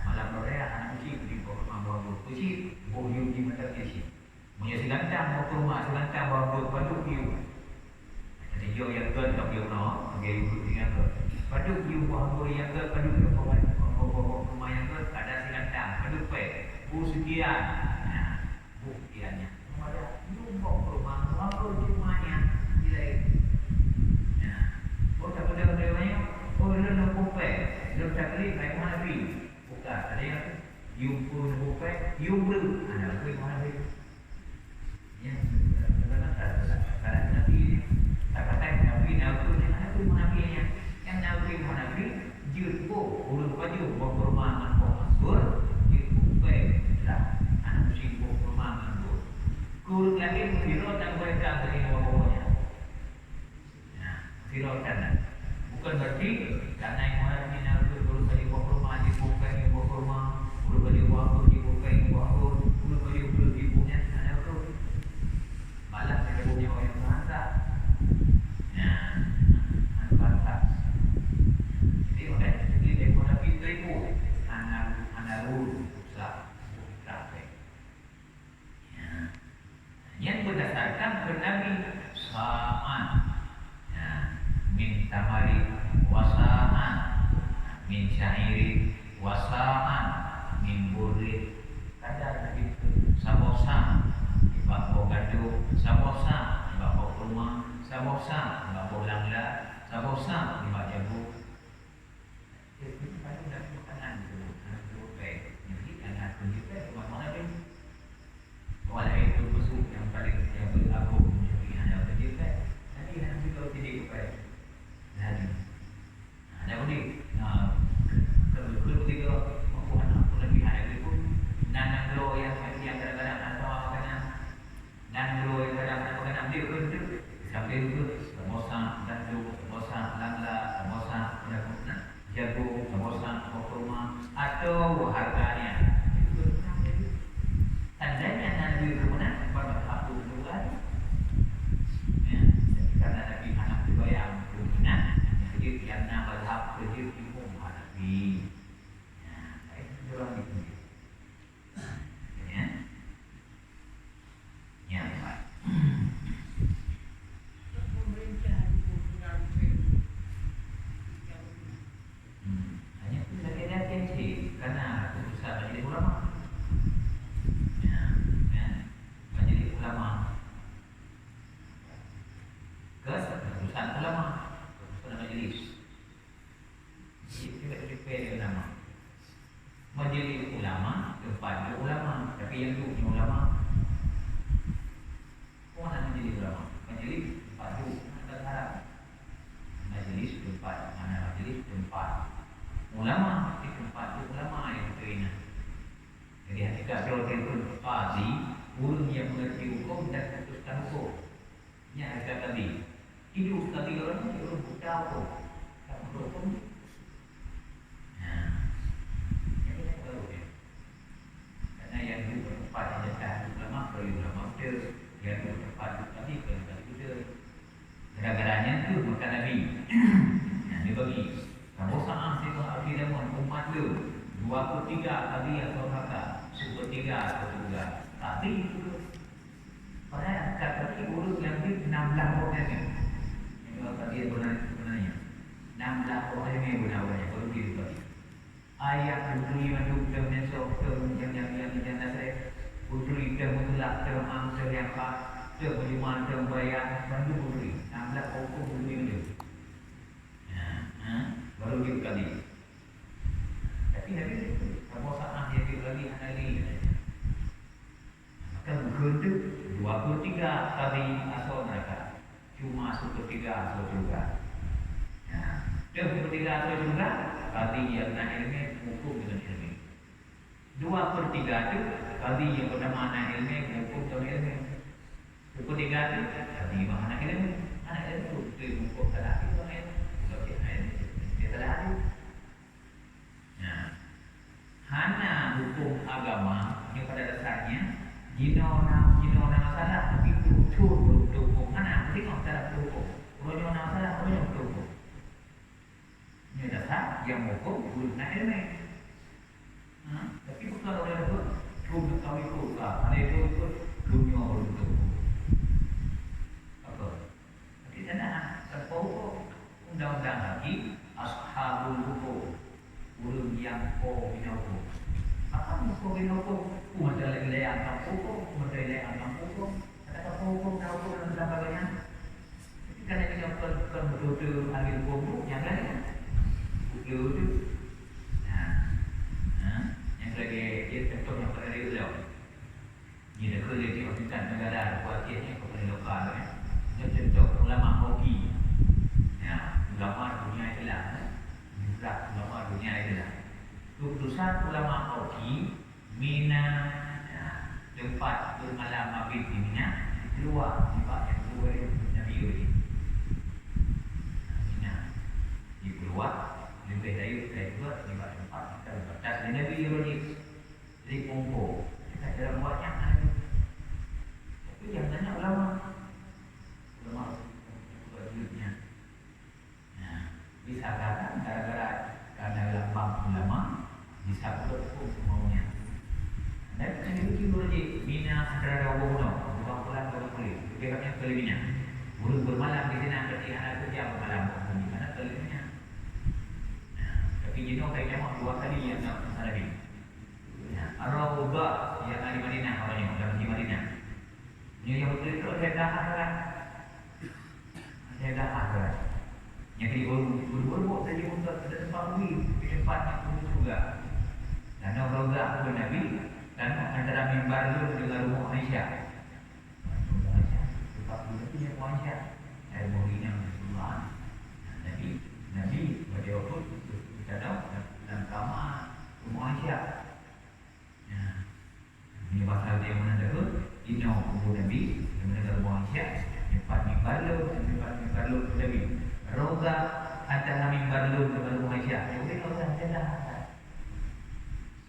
Malam Korea anak uji di rumah baru. Uji boyu di mata kesi. Punya silantang rumah silantang baru paduk view. Jadi yo yang ke tak view no, bagi ibu tinggal ke. Paduk view baru yang ke paduk ke rumah yang ke ada silantang paduk pe. Sekian. Buktiannya. Ada rumah rumahnya nilai. Tak pada banyak. Dalam bupe, dalam cakri baik mana bi? Bukan. Ada yang you pun bupe, you belu. Ada apa mana bi? Yang kadang-kadang Nabi tak kata Nabi Nabi yang Nabi jumpa urut baju berperumahan masuk jumpa lah anak sibuk perumahan tu kurang lagi firatan mereka dari bawahnya firatan bukan berarti karena yang Nabi Nabi urut baju berperumahan dibuka yang berperumahan urut baju waktu dibuka yang waktu urut baju dibuka ada tu malah dia punya orang bahasa. Bahasa. Jadi orang dia pun nak pergi anak ulu usah sampai. Yang berdasarkan Nabi sa'an. Min tamari wasa'an, min syairi wasa'an, min burri. Kadang itu sabosan. Bako gaduh, sabosa, bako rumah, sabosa, bako langla, sabosa, bako jabu. Itu baru dah makanan dulu, dulu pay. Jadi anak kunjung rumah mana pun. Walau itu masuk yang paling yang beragung menjadi anak kunjung pay. Nanti nanti kalau tidak pay, nanti. Ada budi, kalau tiga mampu anak pun lebih ada itu. Nanang lo yang kadang-kadang dan dulu yang kadang-kadang ambil pun tu sampai itu samosa dan tu samosa langla samosa jagung samosa kurma atau harganya itu tandanya Nabi kemudian pada satu bulan karena Nabi anak juga yang kemudian jadi yang nama hak jadi Imam Hanafi itu orang itu yang baik. Hanya kita atensi karena keputusan majelis ulama. Majelis ulama. Keputusan ulama, keputusan majelis. Itu dipilih ulama. Majelis ulama, tempat ulama, tapi yang tu ulama. Mana majlis ulama? Majlis tempat tu ada harap. Majlis tempat mana majlis tempat ulama di tempat tu ulama yang terina. Jadi hakikat kalau telefon qadi, urus yang mengerti hukum dan putuskan hukum. Yang hakikat tadi. Hidup tadi orang ni urus buta hukum. Tak hukum. Yang kita tahu ya. Karena yang dulu tempat yang jatah ulama perlu ulama betul. Yang tempat tadi kalau kita gara-garanya tu makan Nabi. Dia bagi kamu saham sih arti dalam umat tu 23 kali atau kata 1/3 atau 3. Tapi itu pada kata urut yang di 16 orang ni. Ini tadi sebenarnya 16 orang ni benar-benar perlu dibagi. Ayat putri masuk ke mesok yang saya putri termutlak terang terlihat terbujuman terbayar bantu putri 16 hukum putri itu baru dia kali tapi Nabi kamu saat dia lagi hari 2/3 kali asal mereka. Cuma 1/3 asal juga. Ya. 2/3 asal juga kali yang nak ilmu hukum dengan ilmu. 2/3 itu kali yang bernama anak ilmu hukum dengan ilmu. 2/3 itu kali yang anak ilmu. Anak ilmu itu hukum salah itu ilmu. Kalau dia salah itu. Nah, hanya hukum agama yang pada dasarnya jino na masalah tapi hukum mana tengok cara hukum kalau na masalah kalau hukum ini dasar yang hukum guna ilmu tapi bukan orang itu hukum tahu itu ada itu dunia untuk apa jadi sana terpokok undang-undang lagi ashabul hukum ulun yang ko binahukum apa hukum binahukum umat lagi layak hukum umat layak hukum ada hukum dan sebagainya ketika dia melakukan betul-betul ahli hukum yang lain betul yang lagi dia contoh yang pada dia beliau ini dah kerja di Washington negara kuatnya kepada lokal dia contoh ulama hoki ulama dunia Islam ulama dunia Islam keputusan ulama hoki Mina tempat bermalam mabit di Mina keluar tempat yang keluar Nabi Yudi Mina di keluar lebih dari dua tempat batas Nabi Yudi di Pongko kita dalam buatnya tapi yang tanya ulama berjudnya bisa katakan gara-gara karena lambang ulama bisa berhukum semuanya. Dan ini juga lagi Mina antara Rawono, bukan pulang ke kulit. Kebebasnya kelebihnya. Burung bermalam di sini ketika anak kerja bermalam di mana kelebihnya. Tapi jenuh kayaknya mau 2 kali yang tak masalah ini. Ar-Rawdah yang ada di Madinah orangnya dalam di Madinah. Ini yang betul itu saya dah akhirat. Saya dah akhirat. Yang kedua berburu saja untuk tempat bui di tempat yang perlu juga. Dan Rawdah pun Nabi dan antara mimbar itu dengan rumah Aisyah. Rumah Aisyah tempat bui punya rumah Aisyah. Saya berinya Rasulullah. Nabi beliau pun berada dalam kamar rumah Aisyah. Ini pasal dia menandakan Inna kubur Nabi yang menandakan rumah Aisyah. Tempat mimbar lu Nabi. Rawdah antara mimbar lu dengan rumah Aisyah. Jadi kalau saya dah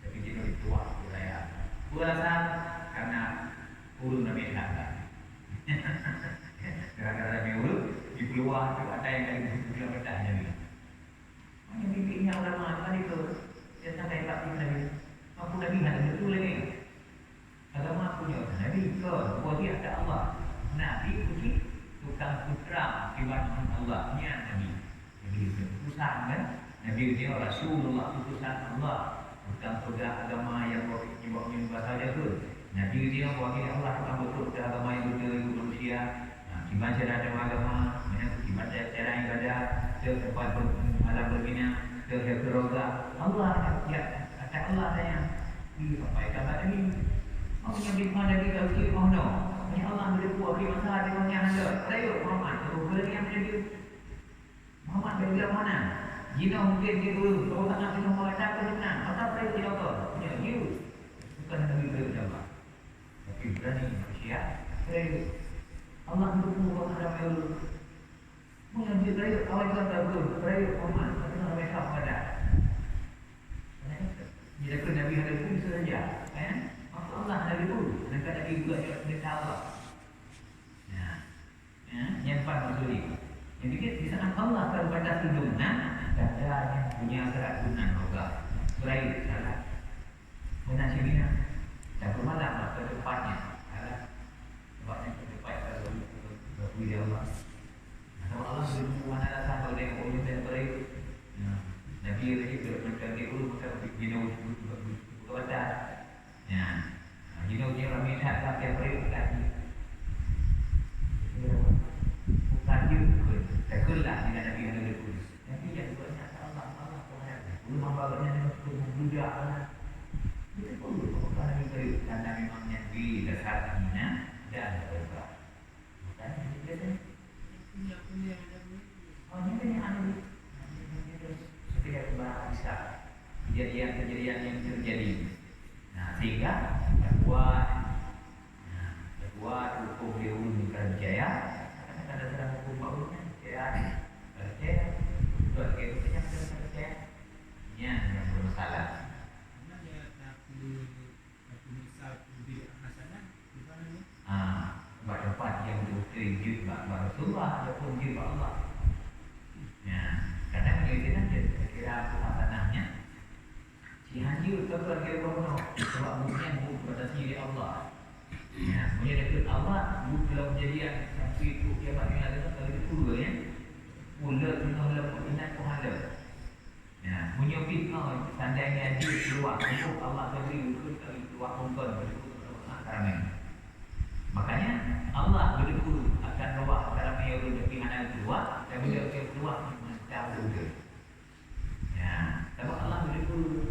tapi dia keluar budaya. Alasan karena urut Nabi Muhammad. Gara-gara Nabi urut di keluar tu ada yang dari bulan bedah Nabi. Hanya bibinya ulama tadi tu dia sampai tak Nabi. Aku Nabi ada betul lagi. Agama punya Nabi ke buat dia ada Allah. Nabi puji tukang putra di mana Allah nya Nabi. Nabi utusan kan? Nabi dia Rasulullah utusan Allah. Bukan pegang agama yang bawa bahasa dia tu. Nabi dia bawa Allah bukan betul agama yang betul manusia. Gimana cara ada agama, gimana cara ibadah, tempat malam berbina, keroga. Allah kata Allah saya di sampai kabar ini. Mau yang di mana di kau kiri mau no. Ya Allah boleh buat di masa di mana anda. Ayo Muhammad, boleh yang menjadi Muhammad dari mana? Jika mungkin dia dulu, kalau tak nak minum makan ke mana? Atau pergi tidak tahu. Ya, you bukan Nabi berjamaah, tapi berani manusia. Pergi. Allah mendukung orang ada dulu. Mungkin dia pergi awal kita dulu. Pergi Muhammad, tapi nak mereka pada. Jika pun Nabi ada pun saja, maka Allah ada dulu. Dan Nabi juga dia Allah. Yang paling maksudnya. Yang di saat Allah akan pada hidupnya dan yang punya keraguan juga selain salah menasihina dan bermalam ke depannya tempatnya ke depan kalau berwira Allah kalau Allah belum mana datang kalau dia boleh dan beri Nabi lagi berkata dulu maka bino berkata ya bino dia ramai tak yang beri lagi Tegulah dengan Nabi yang ada pun. Nabi yang banyak Allah Tuhan. Belum membawanya dengan budak. Itu pun bukan Nabi baik. Karena memang Nabi dasarnya dan berubah. Bukan dia tu. Oh, ini kan yang ada. Setiap barang bisa kejadian-kejadian yang terjadi. Nah, sehingga kedua hukum diundi kerjaya. Kadang-kadang ada dalam hukum barunya kerjaya. Buat kehidupannya kerjaya. Yang bermasalah. Tempat yang diuji Rasulullah ataupun uji Allah. Ya, karena menyusun kira tanahnya si haji itu keluarga Rono sebab mungkin pada sendiri Allah. Ya, punya dekat Allah kalau kejadian sampai itu kiamat yang ada kalau itu dua ya. Mula dengan ingat pahala. Ya, punya fitnah tandanya haji keluar untuk Allah beri keluar pungkon kerana makanya Allah berdebu akan rawah dalam yang rezeki mana keluar dan bila dia keluar macam tu. Ya, sebab Allah berdebu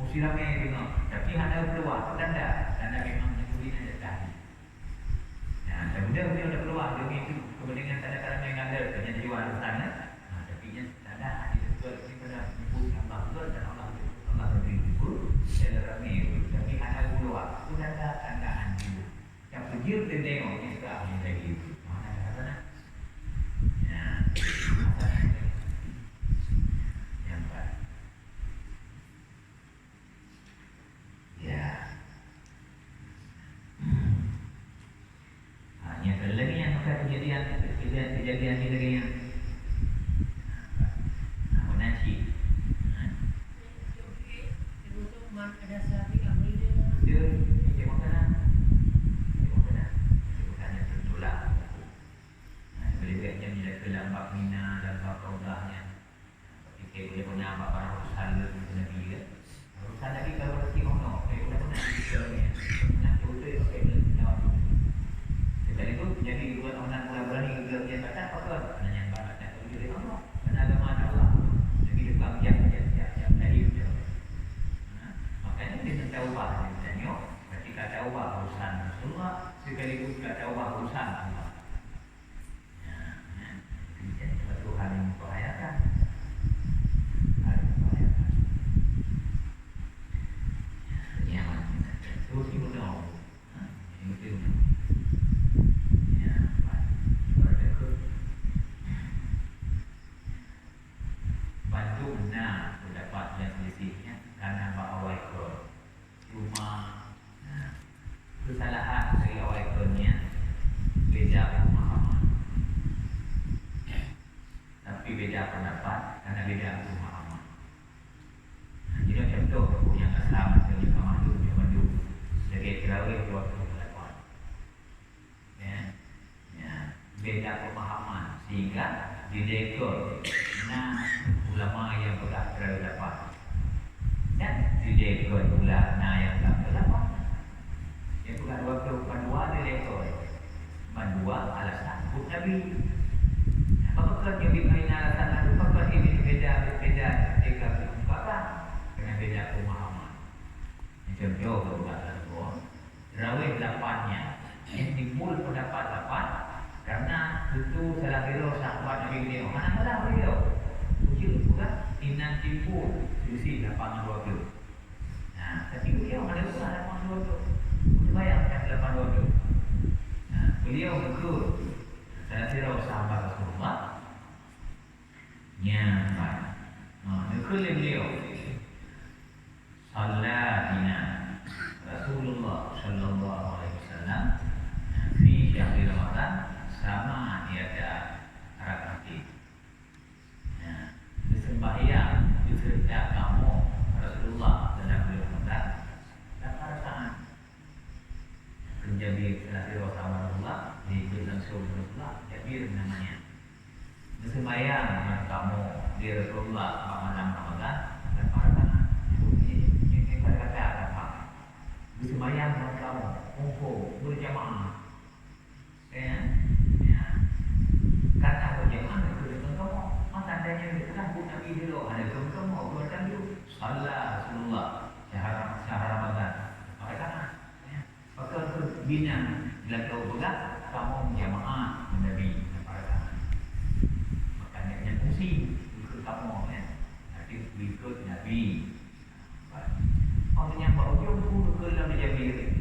mesti ramai tengok. Tapi hanya keluar tanda memang mencuri ada tadi. Ya, dan bila dia dah keluar dia itu kepentingan tanda-tanda yang ada ternyata jual di sana. Tapi nya tanda ada betul ini pada menyebut Allah betul dan Allah berdebu dalam ramai tapi hanya keluar itu tandaan itu. Yang pergi ke tengok ni sekarang ni lagi mana kata ya yang baik ya hanya ada lagi yang kejadian ni lagi yang menaci ada sapi kami dia makanan Beliau nilai kelambak mina dan barodahnya. Ketika boleh pernah nampak para urusan Nabi ke. Urusan Nabi kalau rezeki ono, boleh pernah dikiranya. Nak betul okey boleh jawab. Sekali itu jadi buat orang mula berani gelar dia kata apa nanya barat tak boleh ono. Dan agama Allah. Jadi dekat yang dari itu. Makanya dia tahu apa dia ketika tahu urusan Rasulullah sekaligus tahu urusan Allah. Hal yang membahayakan. Ya, terus ibu tahu. Itu. Ya, berdekat. Bantu benar mendapat yang selisihnya karena awal ekor. Cuma kesalahan dari awal ekornya beda pemahaman. Tapi beda pendapat karena beda pemahaman. Jadi contoh yang Islam dengan Muhammad sebagai terawih waktu berlakuan. Ya, beda pemahaman sehingga didekor ulama yang berat berdapat dan didekor ulama yang tak berdapat. Yang bukan waktu pandua didekor pandua alasan bukan Nabi. Apakah yang diberi alasan lalu apakah ini berbeza jika berungkapan dengan beda pemahaman. Contoh berkata Rawih 8-nya yang timbul pendapat 8 karena itu salah kira sahabat Nabi beliau. Mana salah beliau? Ujian bukan inan timbul sisi 8-20. Nah, tapi beliau ada pula 8-20. Bayangkan 8-20. Nah, beliau betul salah kira sahabat Rasulullah. Nyaman. Betul beliau. Sallatina Rasulullah sallallahu alaihi wasallam di syahrul Ramadan sama tiada rakaat. Ya, sembahyang di setiap kamu Rasulullah dalam bulan Ramadan dan rakaat. Menjadi syahrul Rasulullah di bulan Rasulullah Jabir namanya. Sembahyang kamu di Rasulullah malam Ramadan dan rakaat. Bersembahyang dengan kamu, kumpul berjamaah, ya. Karena berjamaah itu dengan kamu. Maka adanya kita pun Nabi dulu ada dengan kamu, bukan dulu. Salah Rasulullah syahr Ramadan. Maka kan, maka bina Bila kau berat, kamu jamaah Nabi Nabi. Makanya yang fungsi ikut kamu kan. Nanti ikut Nabi. Orang yang baru jumpa ke dalam Jabir.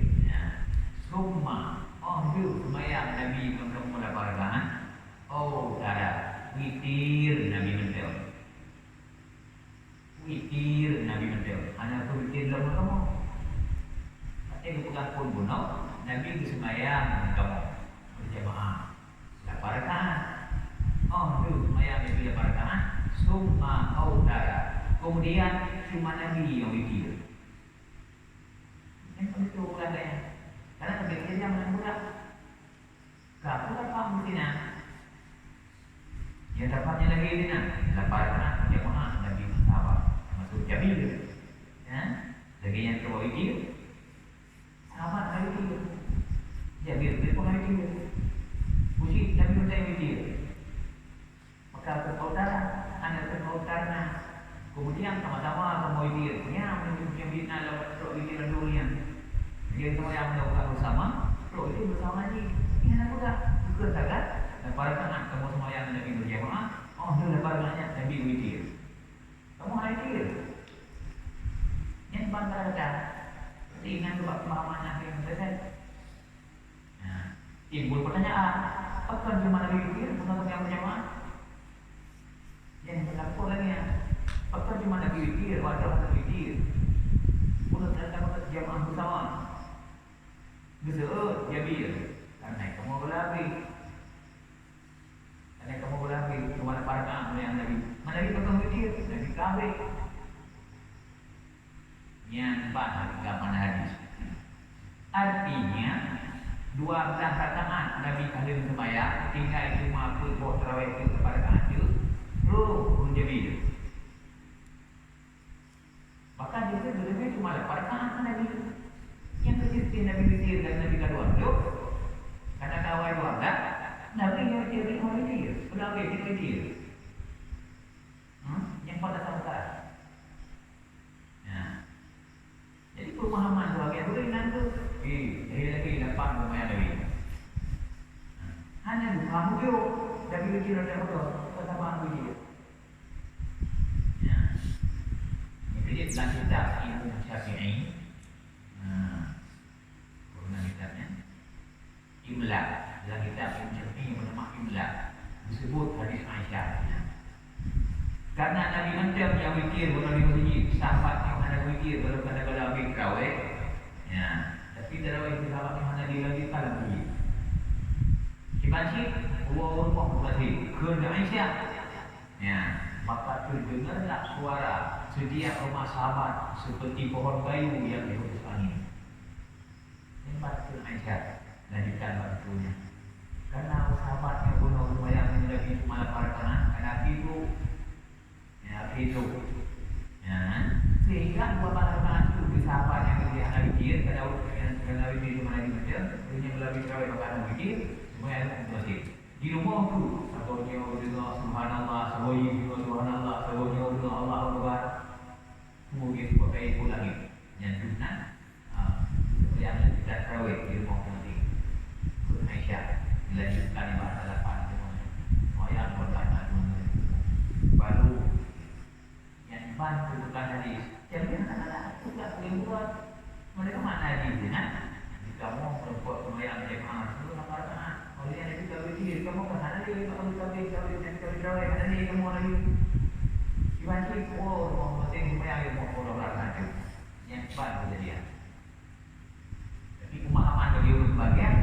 Summa tu semayang Nabi kamu laparkan. Oh, ada witir Nabi mentel. Witir Nabi mentel. Hanya tu witir dalam kamu. Itu bukan pun bunuh. Nabi bersemayam kamu berjamaah laparkan. Tu semayang Nabi laparkan. Summa autara. Kemudian cuma Nabi yang witir. Yang itu bukannya. Karena kebetulan yang menang tak pula faham mestinya. Yang dapatnya lagi ini nak laparkan jamaah Nabi sahabat masuk Jabir. Lagi yang kedua witir. Sahabat Nabi witir. Jabir dia pun witir. Puji Nabi pun witir. Maka keutaran anda keutaran. Kemudian sama-sama kamu witir. Ya, punya bina lewat witir dulu yang dia semua yang melakukan bersama. Kalau itu bersama lagi. Ini anak muda. Juga sangat. Dan para kanak kamu semua yang Nabi berjamaah. Dia lepas banyak Nabi witir. Kamu witir. Yang bangga ada. Ingat sebab pemahaman Nabi yang selesai. Timbul pertanyaan. Apakah cuma Nabi witir? Bukan yang berjamaah? Yang berlaku lagi. Apakah cuma Nabi witir? Wadah Nabi witir. Bukan terdapat jamaah bersama. Besar Jabir. Karena kamu berlari. Karena kamu berlari. Cuma ada parakan yang Nabi. Mana Nabi pegang witir? Nabi kabeh. Yang gambar hadis. Artinya 12 rakaat Nabi kalian sembahyang, tinggal cuma buat tarawih itu kepada tahajud. Roh Jabir. Bahkan dia lebih cuma ada parakan Nabi. Yang kecil Nabi witir dan Nabi kedua tu. Karena kawai keluarga, Nabi yang witir orang witir, pelawai dia witir. Yang pada sama. Jadi pemahaman keluarga tu dengan tu, lagi lapan lumayan Nabi. Hanya faham tu, Nabi witir ada betul, kesamaan witir. Jadi dalam kitab Imam Syafi'i. Pernah kitabnya Imla. Dalam kitab Imam Syafi'i bernama Imla disebut hadis Aisyah. Karena Nabi Mentel yang witir bukan Nabi Masjid. Sahabat yang ada witir baru kadang-kadang habis terawih. Tapi terawih itu sahabat yang ada di lagi kalah masjid. Di masjid Allah masjid kerana Aisyah. Maka terdengarlah suara setiap rumah sahabat seperti pohon kayu yang dihembus angin. Hebat Aisyah lanjutkan waktunya. Karena sahabat yang bunuh lumayan lagi cuma lapar karena itu sehingga dua pasangan itu di sahabat yang dia anak witir kena witir cuma lagi macam punya melalui kawai makanan witir semua yang masih di rumah tu satunya dengan subhanallah sebuahnya dengan subhanallah sebuahnya dengan Allah Akbar kemudian pakai pulang itu yang sunnah yang kita terawih di rumah nanti Aisyah dilanjutkan ibadah 8 semua yang berkata baru yang bantu bukan hadis jadi anak-anak juga boleh buat mereka mana hadis jika mau berbuat sembahyang jemaah itu apa oleh yang itu kalau dia kamu kan ada dia kalau tahu ada dia kamu lagi dibantu mau penting sembahyang mau kolaborasi yang bantu dia tapi pemahaman bagi orang bagian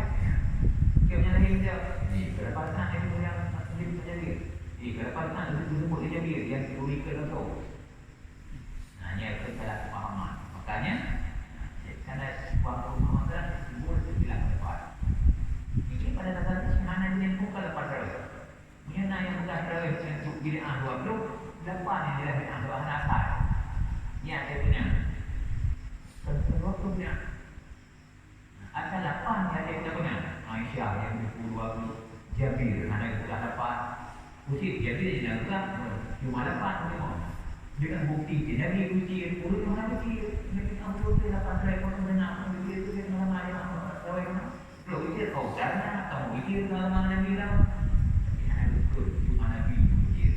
dia punya lagi dia berapa tahun itu yang sendiri menjadi berapa tahun itu disebut dia jadi yang diberikan itu hanya kesalah pemahaman makanya karena waktu pemahaman timbul sembilan tempat ini pada dasarnya mana dia buka lepas terawih mengenai yang bukan terawih untuk bid'ah 20 lepas yang dia bid'ah 2 asal ni ada punya kedua tu punya asal 8 yang dia punya Aisyah yang 20 Jabir ada yang sudah dapat Ucip Jabir yang sudah cuma 8 tengok dengan bukti Nabi uji urut mana uji Nabi urut 8 ekor sebenarnya uji itu dia mana yang tahu yang kalau uji kau fikir orang Nabi lah. Tapi hanya betul cuma Nabi fikir.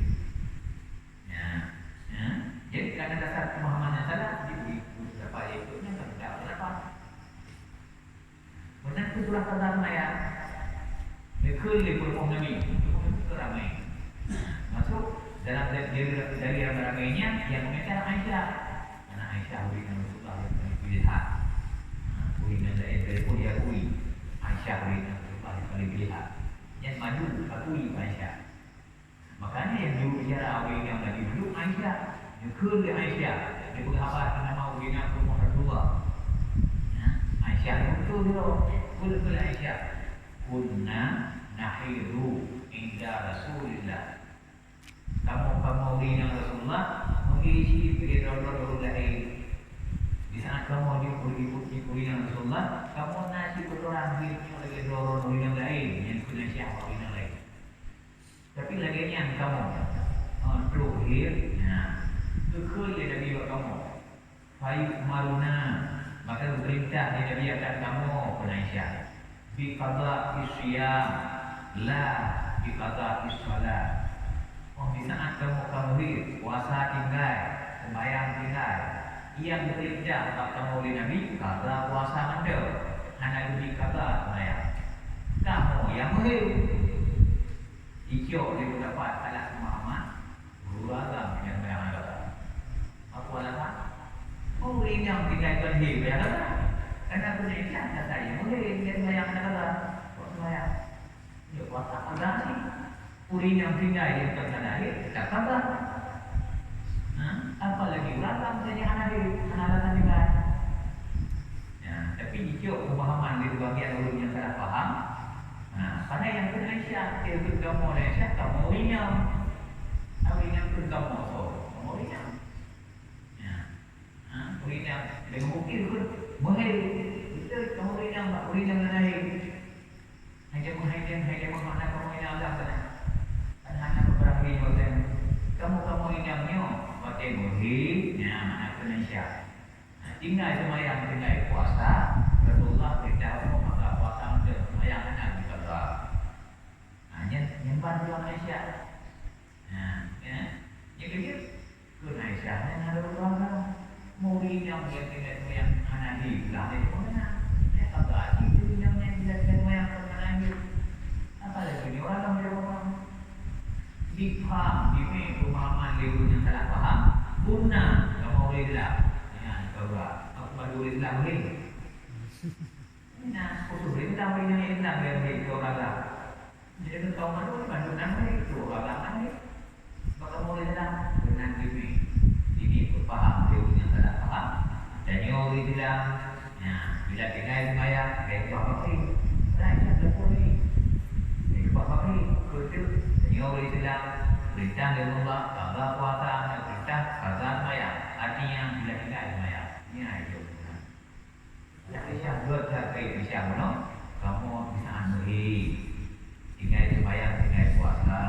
Ya. Ya. Jadi kerana dasar pemahaman yang salah, diberi beberapa ikutnya tak ada apa. Benar tu surah Qadar Maya. Lekul pun Nabi. Itu ramai. Masuk dalam dari ramai-ramainya yang mengenai Aisyah. Karena Aisyah berikan Rasulullah yang dilihat. Berikan dari pun dia akui. Aisyah berikan Rasulullah yang paling dilihat. Yang maju akui Aisyah. Makanya yang dulu bicara awal yang Nabi dulu Aisyah. Lekul Aisyah. Dia berkhabar nama berikan Rasulullah. Aisyah itu betul dia. Betul Aisyah. Kunna nahidu inda Rasulillah. Kamu dengan Rasulullah mengisi periode lahir. Di saat kamu diikuti dengan Rasulullah, kamu nasi berorang oleh dorong yang lain yang kena siapa yang lain. Tapi lagi yang kamu terakhir, kekal dia Nabi kamu. Fayuk maruna, maka perintah dia Nabi akan kamu penaisyah. Bi qada isyam, la bi qada issalat. Di saat kamu puasa tinggal, sembahyang tinggal, yang bekerja tak kamu oleh Nabi, kata puasa anda, hanya lebih kata sembahyang. Kamu yang muhim, hijau dia dapat salah pemahaman, beragam yang sembahyang anda. Apa alasan? Oh, ini yang tinggal berhenti, ya kata. Karena penelitian kata yang muhim dia sembahyang anda kata, sembahyang. Dia puasa anda sih. Urin yang tinggal yang terkadang tak kata. Apalagi ulang saja anak tinggal. Ya, tapi jika pemahaman di bagian ulun yang salah faham, pada yang kena Aisyah, dia bergamu dengan Aisyah, kamu urinam. Urinam bergamu, kamu urinam. Ya, urinam dengan mungkin pun mahir. Betul, kamu urinam dengan air. Hanya menghadap kamu urinam dah kena. Hanya beberapa hotel. Kamu ingatnya hotel muhim, mana Indonesia. Tinggal semayang, tinggal puasa. Rasulullah beritahu maka puasa untuk semayang anak di kota. Nyimpan di Malaysia. Yang kedua, ke Malaysia yang ada orang murid yang tinggal semayang anak di belah itu mana? Apa asyik tu yang tinggal semayang anak di? Apa lagi ni orang yang orang dipaham, dipahami pemahaman lewu yang salah faham. Guna kamu boleh gelap. Ya, coba. Aku baru boleh gelap boleh. Nah, aku boleh gelap boleh yang gelap boleh kau gelap. Jadi kau mahu bantu nanti tu gelap nanti. Maka boleh gelap dengan dipahami. Ini paham lewu yang salah faham. Dan yang boleh gelap. Ya, bila tinggal sembahyang, kayak apa ni? Rakyat boleh. Kayak apa ni? Kerja. Oleh Islam perintah dari Allah, kata puasa, perintah kata sembahyang. Artinya bila tinggal sembahyang. Ini itu. Yang Aisyah berkata Aisyah mana? Kamu bisa ambil tinggal sembahyang, tinggal puasa.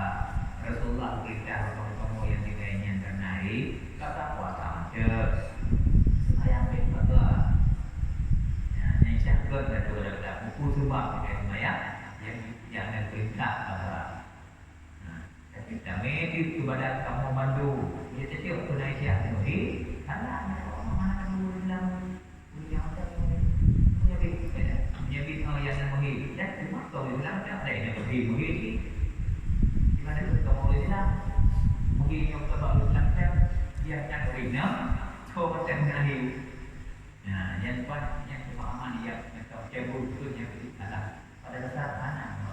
Rasulullah perintah kamu yang tinggalnya ternaik, kata puasa aja. Sembahyang betul. Yang Aisyah berkata buku sebab tinggal sembahyang yang perintah kata. Kami di ibadat kamu mandu. Dia cakap tu Aisyah ni. Salah orang mana dulu dalam yang ada punya bit yang menghi. Dan cuma kau bilang tak ada yang menghi ni. Di mana tu kamu bilang menghi yang sebab Islam dia akan bina kau macam menghi. Nah, yang pemahaman yang kau cabut tu yang salah. Pada dasar mana?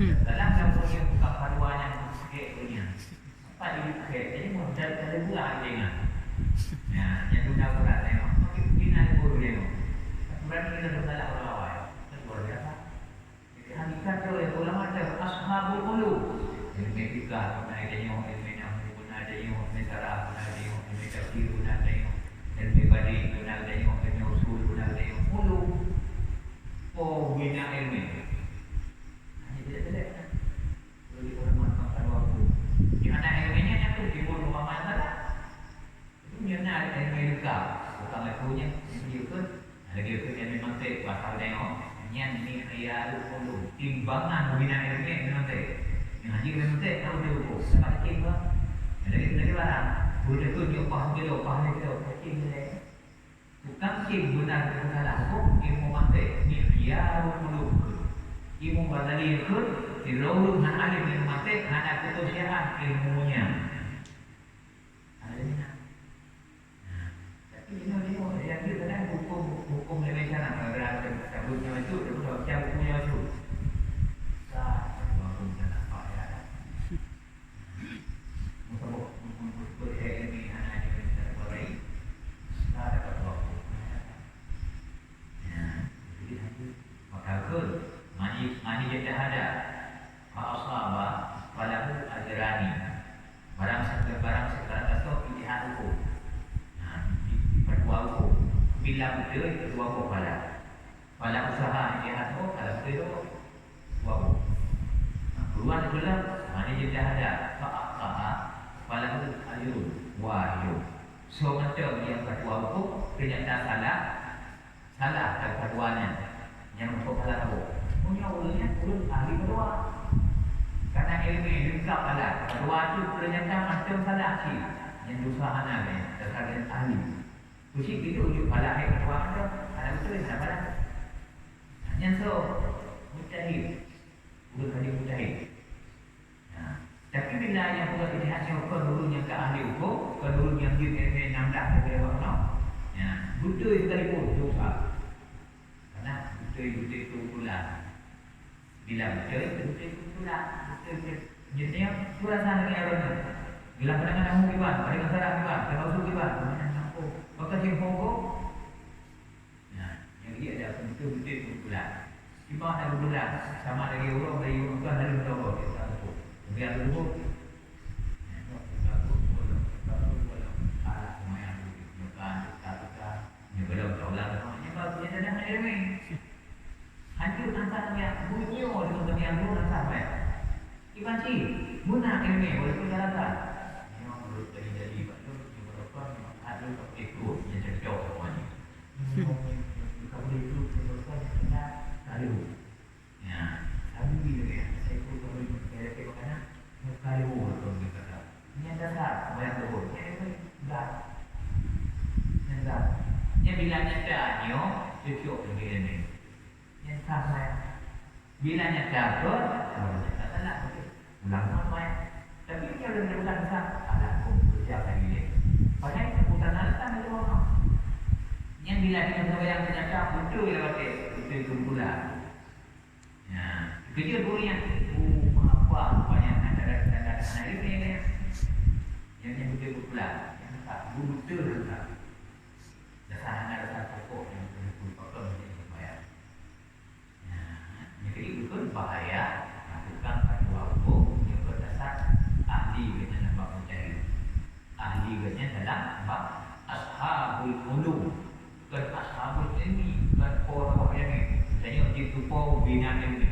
Dalam punya bukan paduan yang sikit punya. Apa dia sikit? Jadi modal ada pula dengan. Ya, yang guna berat tengok. Mungkin ada guru tengok. Berani kita bersalah orang awal. Luar biasa. Jadi hakikat tu yang ulama ada ashabul qulub. pasal tengok yang ni ayat dulu timbangan membina ilmu nanti yang haji nanti tahu dia ukur dapat timbang lagi barang boleh tunjuk paham kita kim dia bukan kim benar salah kok ilmu mati ni ayat dulu ilmu badali itu dilulu dengan alim ilmu mati ada ketusiaan ilmunya ada ni tapi ini yang kita kan hukum Malaysia nak berada cabutnya itu dia sudah cabutnya itu sah hukum tak apa ya untuk ini anak kita boleh tak dapat waktu ya jadi maka mani jadi ada asaba falahu ajrani barang sekarang itu pilihan hukum kedua hukum bila betul kedua hukum pada usaha dia atau kalau betul dua hukum keluar adalah mana dia dah ada fa'aqaha falahu ajrun wahyu so macam yang kedua hukum ternyata salah keduanya yang untuk falahu punya ulunnya ulun ahli kedua karena ilmu lengkap kedua itu ternyata macam salah sih yang usaha nak terkait ahli Pusing itu ujuk pada akhir kedua ada betul tak pada. Yang so mujtahid, bukan hanya mujtahid. Tapi bila yang buat ini hasil kedulu yang ke ahli hukum, kedulu yang di NM 16 ke bawah, ya betul sekali pun dosa. Karena betul itu pula. Bila betul itu pula betul. Jadi pura sana yang ada. Bila pandangan kamu kibar, pandangan salah kibar, termasuk kibar. Maka dia pokok yang dia ada betul-betul pula cuma ada bulan sama lagi orang dari orang kan ada berapa kita tahu biar dulu hancur antara yang bunyi dengan yang dulu sampai iban sih guna ilmu boleh perjalanan memang perlu jadi ada itu yang cocok semuanya. Kalau itu teruskan kena kayu. Ya, kayu dia ya. Saya pun kalau dia pakai makanan, kayu atau kita kata. Ini dasar bayang betul. Ini itu dah. Dah. Yang bilangnya canyo cocok dengan ini. Yang sama. Bilangnya cakap, kata nak ulang apa? Tapi dia ada bukan sah. Ada pun kerja lagi ni. Padahal keputusan alasan itu orang yang bila kita bayang ternyata betul ya betul pula. Ya, kerja boleh apa banyak ada anak ini yang betul pula yang tak betul tak. Dasar pokok yang betul pokok yang bayar. Ya, jadi betul bahaya lakukan kedua hukum yang berdasar ahli dengan bab mencari. Ahli katanya dalam bab ashabul ulum dan ashabul ilmi dan orang yang ini misalnya untuk tupu bina ilmi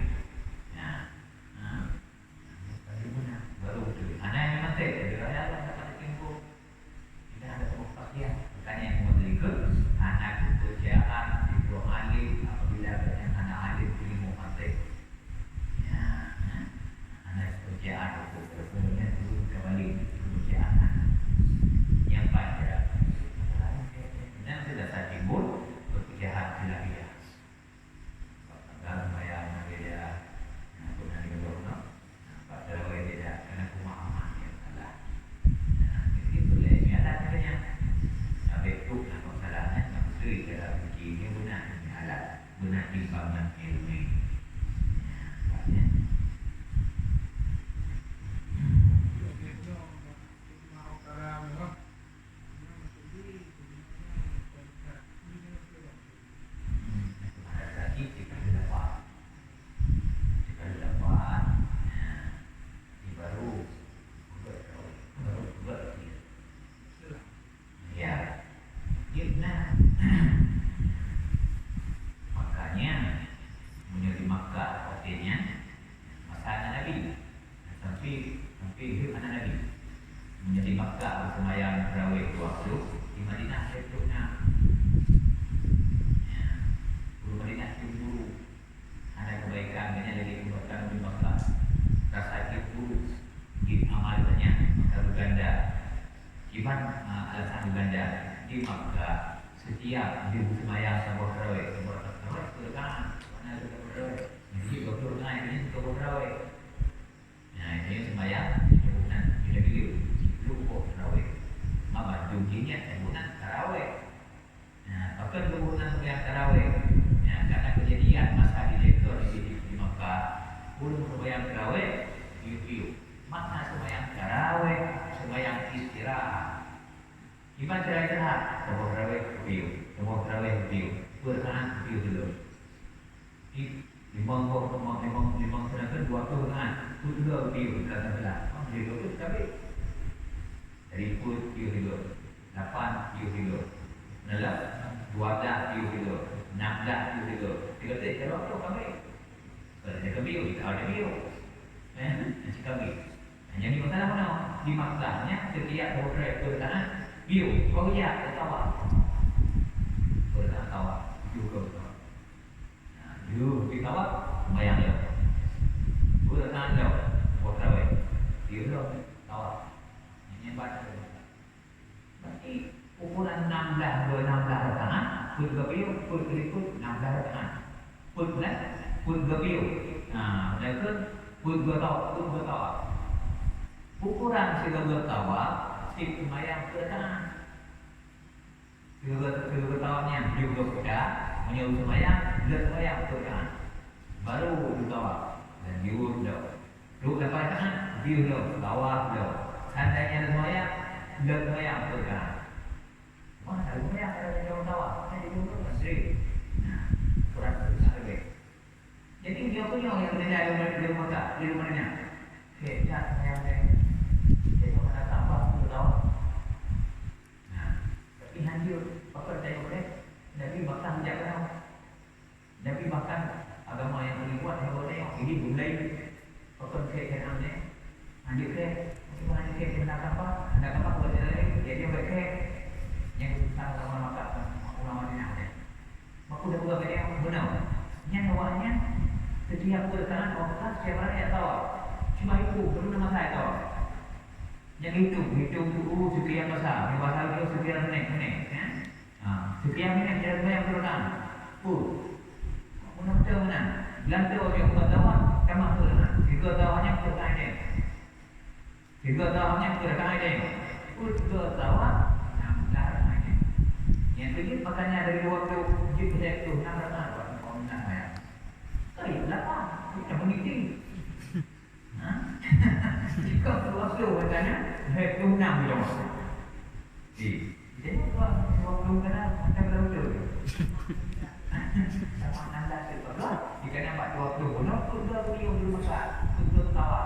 baru betul anak yang mati dia ada dapat tempoh tidak ada tempoh pastian makanya yang memiliki anak pekerjaan itu alim apabila yang anak alim ilmu mati anak pekerjaan itu kemudian turun kembali pekerjaan yang pada dan sudah saya timbul pekerjaan ilahiyah dalam bayar dia pun ada berdoa pada orang tidak kena pemahaman yang salah jadi boleh ada katanya betul lah masalahnya yang betul dalam begini benar alat benar timbangan ilmu Madinah di Makkah setiap di sembahyang sabah tarawih berkah mana ada tarawih jadi 20 naik ini 20 tarawih. Nah ini sembahyang bukan tidak gitu lupa tarawih maka jumlahnya bukan tarawih. Nah bahkan bukan sembahyang tarawih karena kejadian masa direktur di Makkah belum sembahyang tarawih yuk makna sembahyang tarawih sembahyang istirahat. Gimana cara istirahat? Semua tarawih view, semua tarawih view, bertahan view dulu. Limang sedangkan 20 kan, itu juga view belakang belah. Jadi itu tapi dari 10 view dulu, 8 view dulu, 12 view dulu, 16 view dulu. Tiga tiga kalau tu kami, kalau dia view, kita ada view, nanti kami. Jadi masalah mana? Di maksudnya setiap tarawih bertahan view, kau lihat ketawa, bertawa, view kau ketawa, view ketawa, bayang dia, bertahan dia, bertawa, view dia, ketawa, ini baca. Berarti ukuran 16 dua 16 rakaat, pun view, pun berikut 16 rakaat, pun view, nah, lepas pun ketawa, ukuran segala ketawa. Sembahyang bertahan. Ketahuannya juga sudah menyuruh sembahyang, sembahyang bertahan. Baru ditawa dan diur dah. Duduk dapat tahan, diur dah, tawa dah. Seandainya sembahyang, sembahyang bertahan. Mana sembahyang ada yang tawa? Saya diur masih. Nah, kurang besar lagi. Jadi dia punya yang kena di rumahnya. Hei, ya sembahyang ni. Hancur, apa saya boleh? Nabi bahkan jangan, Nabi bahkan agama yang paling kuat yang boleh. Ini mulai apa saya ambil, hancur ke, macam hancur ke anda apa buat jalan jadi yang baik yang sama maka ulama ini ada. Maka dah buat dia benar. Yang awalnya setiap bertahan orang siapa yang tahu, cuma itu belum nama saya tahu. Yang hitung tu sekian besar, yang besar itu sekian naik, ya. Sekian minit jalan banyak berkan. Mana tahu mana? Lantai orang yang tahu, kamu tahu mana? Tiga tahunya berkan ini. Tiga tahunya berkan ini. Tiga tahu, dah ini. Yang begini makanya dari waktu jumpa itu 6 rakaat. Kau nak saya? Saya lapar, kita meeting. Jika waktu katanya, saya tu 6 jam. Jadi waktu kena macam betul. Sama 16 itu lah. Jika nampak waktu bunuh, sudah beliau belum masak, sudah tawa.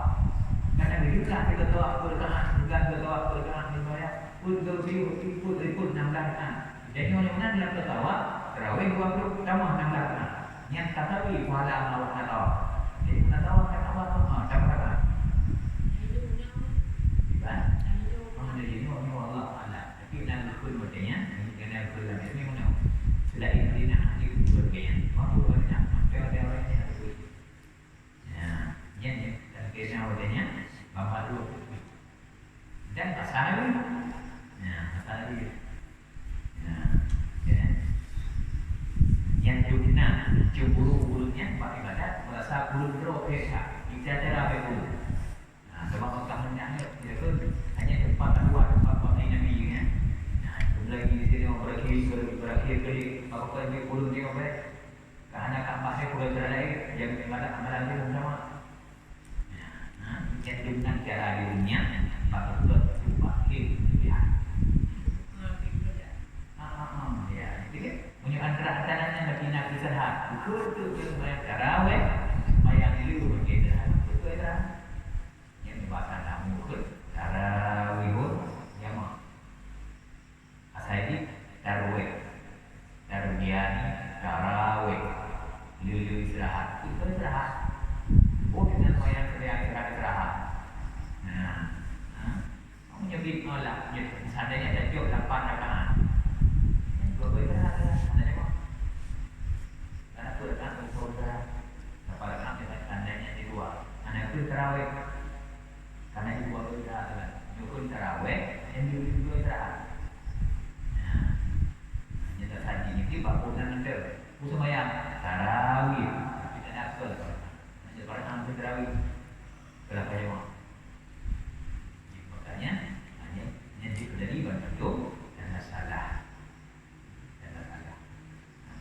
Karena begitu lah kita tawa bertahan, bukan tawa bertahan dimana, sudah beliau ikut 16 kan. Jadi mana dia tertawa, terawih 20 tambah 16 kan. Yang katawi wala mawar tawa. Jadi nak tawa kata apa? Tambah kan. Jadi ini Allah Allah. Tapi nak ikut macamnya, kena ikut lagi. Ini mana? Selain ini nak ikut berkaitan, mahu banyak. Macam orang ini ada ikut. Yang kena macamnya, bapa dulu. Dan pasal lagi, pasal lagi. Yang jumna, cemburu-burunya, pak ibadat, merasa buruk berokesa. Kita cara berburu. Sebab orang menyanyi, dia pun hanya tempat Nabi ya. Lagi di sini berakhir kali apa yang belum dia boleh. Kerana kampanye saya boleh beralih yang ada amalan dia sama. Yang dengan cara dirinya patut berbakti pilihan. Ya, jadi punya antara acaranya Nabi Nabi Sarhat. Betul tu dia tarawih, sembahyang dulu berkaitan. Betul tak? Yang bahasa tamu tarawih yang asal ini tarawih, tarawih, liu istirahat, itu istirahat. Dengan sembahyang istirahat. Kamu nyebut nolak, seandainya ada jauh 8 rakaat. Dua istirahat, seandainya kok. Karena tu rakaat untuk istirahat. 8 rakaat seandainya di 2. Anak itu tarawih. Karena di 2 istirahat, nyukun tarawih, yang di 2 istirahat. Nanti Pak Punan ada. Pusat bayang tarawih. Kita nak apa? Macam orang ambil tarawih. Berapa jemaah? Makanya hanya yang dikendalikan itu dan salah.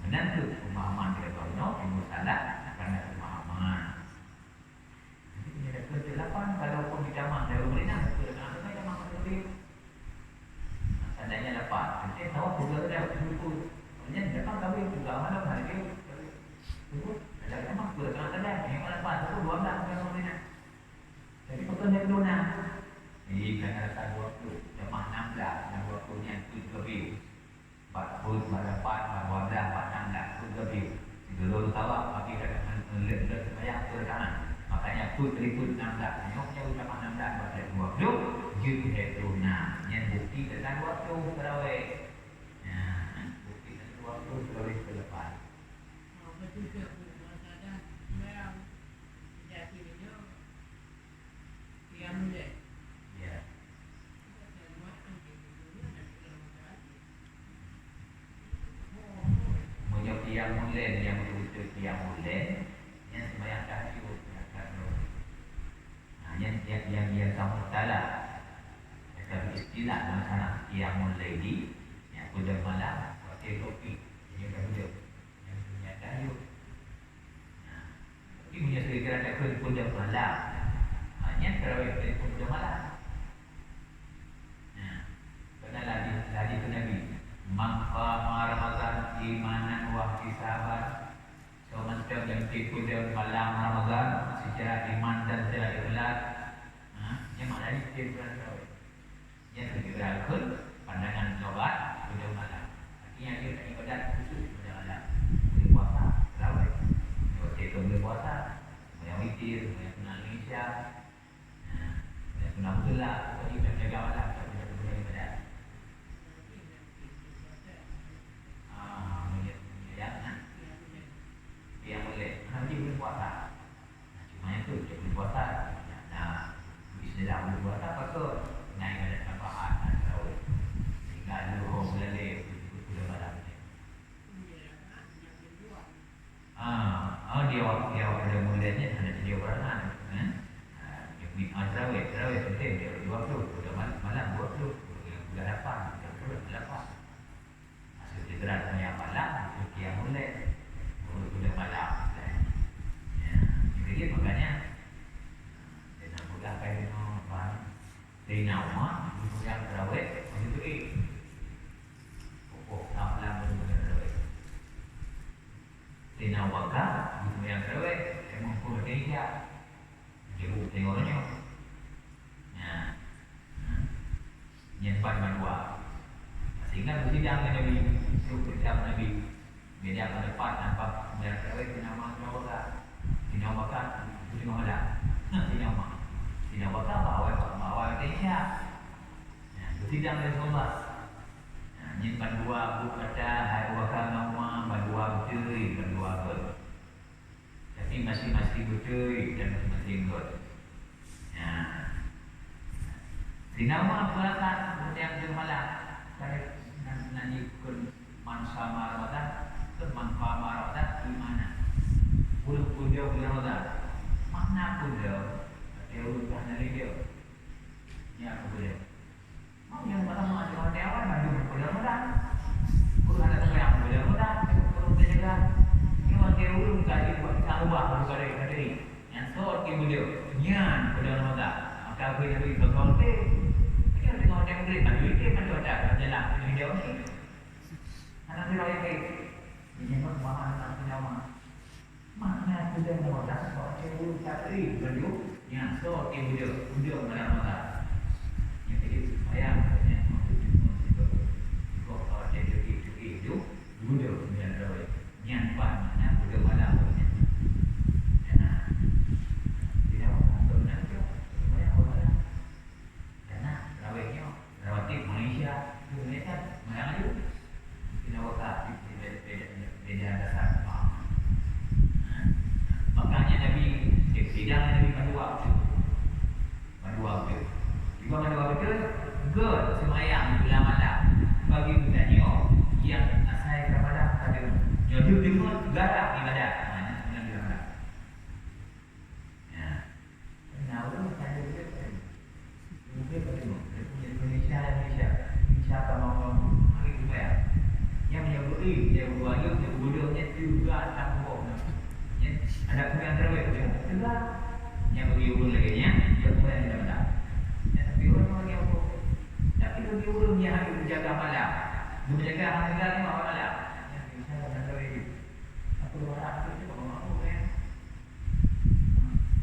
Benar tu pemahaman dia kalau ilmu salah kerana pemahaman. Jadi punya rekod delapan kalaupun dicamah dari pemerintah kerana ada macam lebih. Tandanya dapat. Nanti tahu juga ada buku. Kemudian datang kami juga mana hari ini. Tunggu ada memang kerana ada yang dapat itu 12 dari pemerintah. Jadi betul yang dona. Jadi kerana ada waktu jemaah 16 dan waktunya 3 40 dapat 12 16 lebih. Dulu tahu bagi rekan melihat banyak perkanan. Makanya put ribut 16. Nyoknya ucapan 16 pada 20. Jut hetruna. Yang bukti tentang waktu terawih. Ya, bukti tentang waktu terawih ke depan. Betul ke ada memang jadi video yang mulia. Ya. Menyok yang mulia yang betul-betul yang mulia yang sembahyang tahajud yang kamu salah kalau istilah masalah yang mulia di yang sudah malam waktu kopi yang sudah yang punya tahajud ini punya sekiranya ada sudah malam hanya terawih sudah malam kerana lagi ke Nabi Maqama Ramadan imanan wa ihtisaban. So macam yang tipu dia malam Ramadan secara iman dan secara ikhlas. Yang mana ini tipu terawih. Yang kedua pandangan sobat pada malam. Artinya dia tak ibadat khusus pada malam. Boleh puasa terawih. Dia boleh puasa. Boleh witir, boleh kenal Indonesia. Boleh kenal betulah. Jadi dia jaga malam. Tak boleh ibadat. Yang boleh nanti boleh puasa. Cuma itu dia boleh puasa. Nah, istilah boleh puasa pasal naik pada tambahan atau tinggal dulu boleh sudah malam ni. Dia ada mulanya ada dia peranan. Dia punya terawih penting dia 20 sudah malam 20 sudah dapat sudah dapat. Hasil gerak yang malam itu yang mulai sudah malam. Jadi makanya dia nak mudahkan dia nama yang terawih itu pokok malam terawih. Dia wakaf itu yang terawih memang pun dia jeruk tengoknya. Nyempan manual. Sehingga bersidang Nabi Sunnah Nabi media pada depan nampak yang terawih dinamakan itu malam dinamakan bahawa Indonesia bersidang dari Allah nyimpan dua buku kata hai wakal nama bandua betul bandua ber tapi masing-masing betul dan masing-masing ber dinama perasaan yang malam saya nanti mansama Ramadan manfaat Ramadan di mana? Bulan Ramadan. Mana pun dia urusan dari dia. Ni apa dia? Mau yang pertama ada orang maju bulan Ramadan. Bulan yang bulan Ramadan perlu dijaga. Ni orang dia urus kali buat tawaf kepada diri. Yang sort ke dia. Nyan bulan Ramadan. Maka apa yang dia berkontek. Dia dengan orang murid maju dia maju ada jalan dia ni. Anak dia yang baik. Ini memang anak nyawa. Mana sudah modal soal cewek cari beliau yang soal ibu dia mana yang jadi supaya banyak kok kalau jadi itu beliau yang rawat yang mana beliau mana punya tidak untuk nanti banyak orang karena rawatnya rawati Malaysia mana itu tidak wakaf beda dasar makanya Nabi sidang Nabi pada waktu juga pada waktu good semayang bulan malam bagi budanya yang saya kepada Ada pun yang terawih tu tengok. Tegak. Yang bagi urun lagi nya, dia pun yang tidak benar. Ya, tapi orang bagi apa? Tapi bagi urun yang harus menjaga malam. Menjaga harga ni malam. Ya, misalnya orang terawih. Aku orang aku tu kalau mau kan.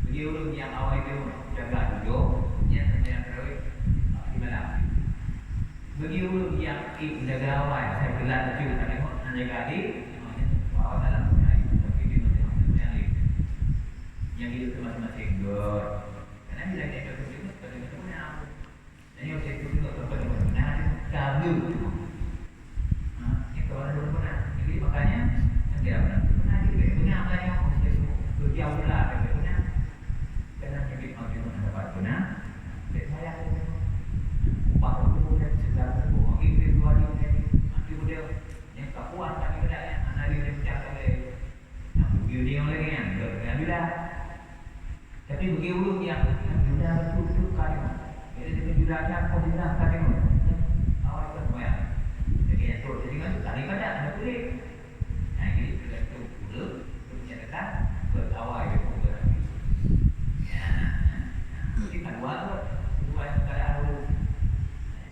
Bagi urun yang awal itu jaga dulu, yang terawih di malam. Bagi urun yang menjaga awal, saya gelar tu tak tengok menjaga di awal dalam yang hidup masing-masing gor. Karena bila kita berjumpa pada mana aku. Dan yang saya tengok pada mana kabel. Ini kawan dulu mana. Jadi makanya dia pernah juga punya apa yang mesti berjauh lah dari punya. Karena jadi mungkin mana dapat punya. Saya upah itu dan segala sesuatu itu dua ini nanti model yang kapuan kami ada yang analis yang bercakap video lagi yang bila. Tapi bagi urut yang sudah tutup kayu, jadi dia jurasnya kombinasi kayu. Awal itu semua. Jadi yang tu, jadi kan tadi pada ada kulit. Nah ini kita tu urut, punya dekat, berawal itu berarti. Ya, jadi kedua tu, dua kalau urut,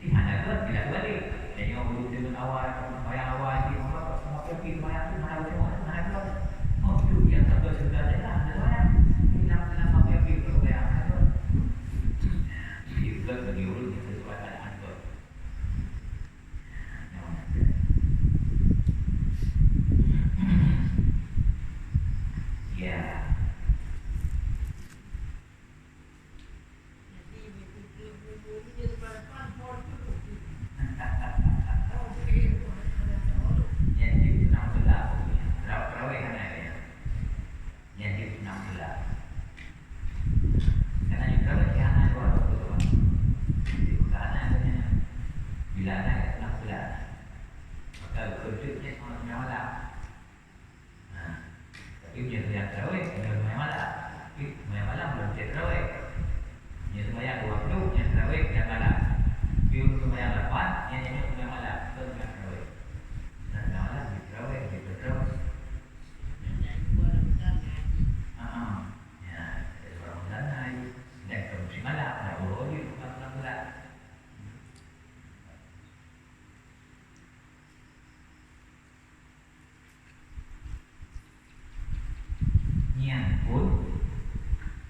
di mana tu tidak balik. Jadi yang urut dengan awal, bayang awal ini, maka semua pergi bayang tu mana semua, mana tu. Oh itu yang satu sebenarnya lah, ada bayang. Bagi urut yang sesuai keadaan tu. Ya.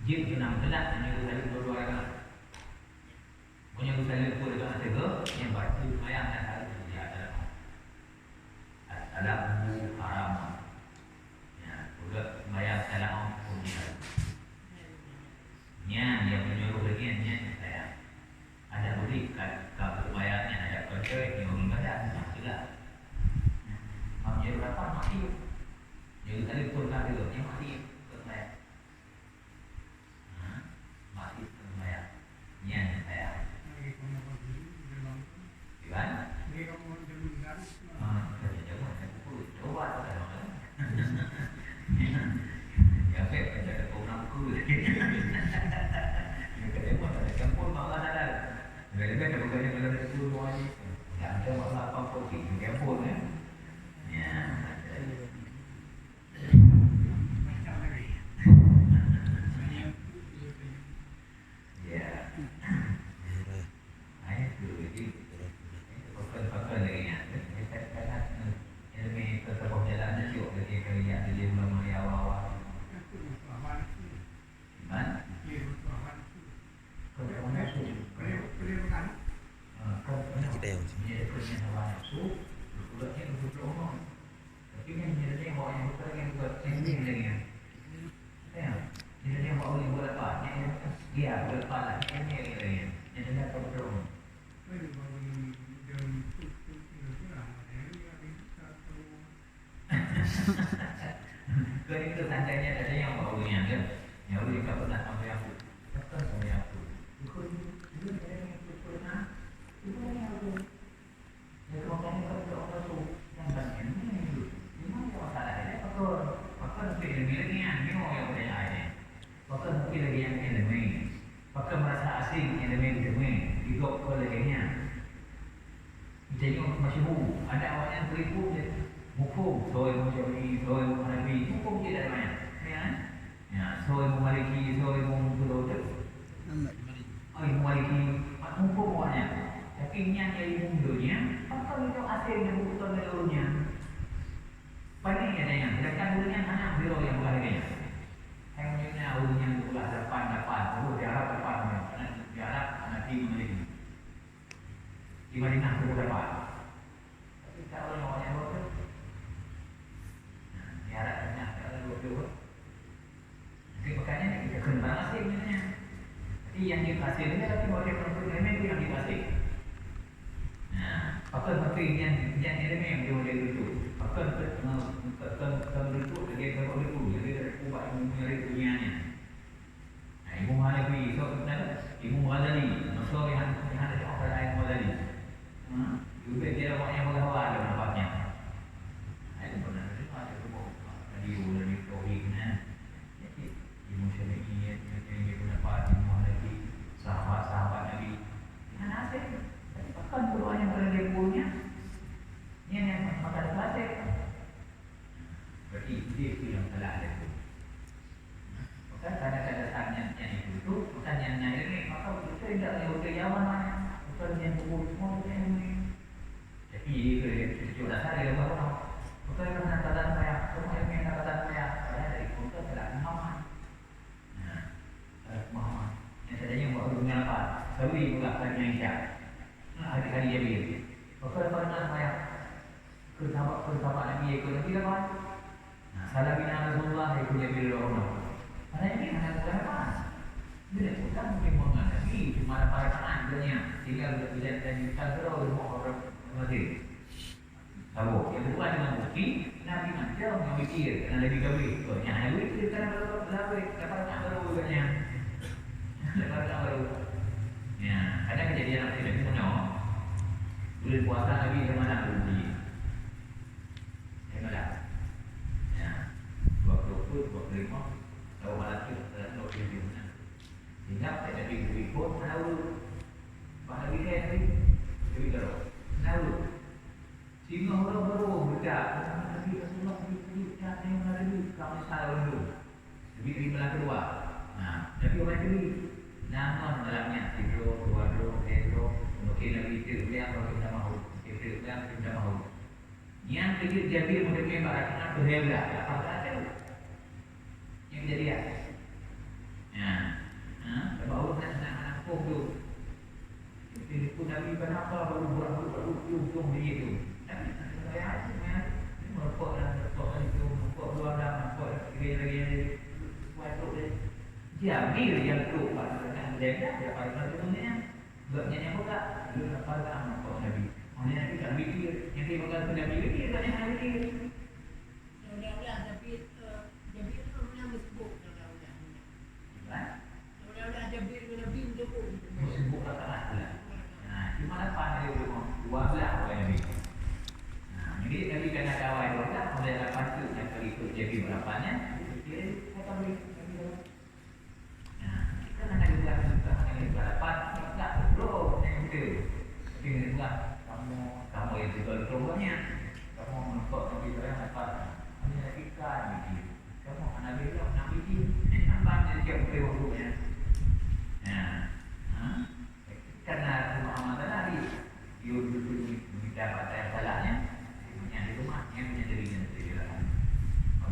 Jika kita nak telat, hanya kita berdua orang. Punya kita pun dengan tiga, yang batu mayang dan harus dia adalah buku haram. Ya, juga mayang dalam pun dia. Yang menyuruh lagi yang saya ada beri kalau mayangnya ada kerja yang mengibadah tidak. Maksudnya berapa mati? Jadi tadi pun kata itu yang mati. Itu tandanya ada yang baunya kan, yang boleh kau pernah sampai aku, kau sampai aku. Itu ada yang pernah, itu yang aku. Jadi kalau kau orang tu yang banyak ni itu, memang kau salah ni. Pakar mungkin lagi yang ni orang yang boleh ada. Pakar mungkin lagi yang ni. Pakar merasa asing yang ni, hidup kau lagi ni. Jadi masyhur, ada orang yang beribu je. Hukum, soal macam ni, soal Nabi, hukum dia dari mana? Ya, Soy memiliki, soy memperoleh. Memiliki mumpungnya. Tapi yang jadi mundunya, apa itu asalnya bukan dulunya. Paling ada yang sedangkan dulunya anak biro yang bahagia. Hanya dulunya bukan depan, baru jarak depan, jarak nanti memiliki. Di mana aku dapat. Tapi kalau orang yang betul, jaraknya kalau betul. Jadi makanya kita kembang hasilnya. Jadi yang dikasih ini tapi boleh memang itu yang dikasih. Nah, pakai yang ini yang dia boleh itu. Pakai itu dia kalau itu jadi ubah mencari dunianya. Nah, ibu mana pergi so ibu mana ni, masuk yang ada orang lain mana ni. Juga dia awaknya berhawa ada nampaknya. Itu benar ada tu tadi udah tohiknya. Jadi emosi ini yang guna pada lagi sahabat-sahabat Nabi. Yang nasi, bahkan doa yang berlebihannya, ini yang makan klasik. Berarti dia itu yang salah ada tu. Maka tanda-tanda yang itu, bukan yang ini, maka kita tidak boleh jawab mana. Bukan yang semua ini. Tapi dia tujuh dasar dia bawa. Bukan kerana kata saya, semua yang kata saya, saya dari kota telah Muhammad. Muhammad. Yang tadinya buat dunia apa? Sawi bukan kerana Aisyah. Hari-hari dia beri. Bukan kerana saya. Kersahabat Nabi ikut Nabi apa? Salah bina Rasulullah ikut dia beri Allah. Karena ini hanya bukan apa? Dia bukan mungkin menghadapi cuma ada para penangannya tinggal berbicara dan berkata orang mati. Tahu? Yang kedua dengan bukti Nabi macam yang mikir kerana lebih kawin. Yang Nabi itu kerana berlaku dapat tak baru katanya. Dapat tak baru. Ya, ada kejadian Nabi Nabi punya. Bulan puasa Nabi ke mana pergi? Mana? Ya, 25 tahu malam itu nak pergi mana? Ingat tak Nabi ikut tahu. Bahawa dia Nabi Nabi tahu. Tahu. Sehingga orang baru berkata, Nabi Rasulullah pergi yang mana dulu? Kamu salah dulu. Nabi terima kedua. Nabi orang dulu. Namun dalamnya tidur, mungkin Nabi itu yang kita mahu. Itu yang kita mahu. Yang kecil jadi mungkin baraknya berbeda. Apa saja? Yang kejadian. Ya, baru nak pokok. Jadi pun Nabi kenapa baru ujung dia itu. Tapi saya merokok itu, merokok luar dan merokok lagi waktu dia. Jadi yang tu pada dia pada dunia buatnya yang buka dia dapat merokok Nabi. Orang Nabi tak mikir, yang dia bukan Nabi dia tak yang mikir. Mudah-mudahan tapi Jabir tu orang bersebut mudah-mudahan. Mudah-mudahan Jabir dengan Nabi bersebut. Bersebut kata-kata lah. Cuma dapat dia 12 orang Nabi. Jadi Nabi kena kawal 12, kemudian lepas tu yang kali ikut jadi berapanya, dia kata beri. Kita nak juga yang berdapat, tak bro, yang itu. Tapi dia bilang, kamu yang juga keluarnya, kamu menumpuk Nabi yang dapat, hanya kita Nabi. Kamu Nabi bilang Nabi ini nampak dia siap beri waktunya. Karena Muhammad tadi dia dapat yang salahnya. Yang di rumah, yang punya dirinya sendiri lah.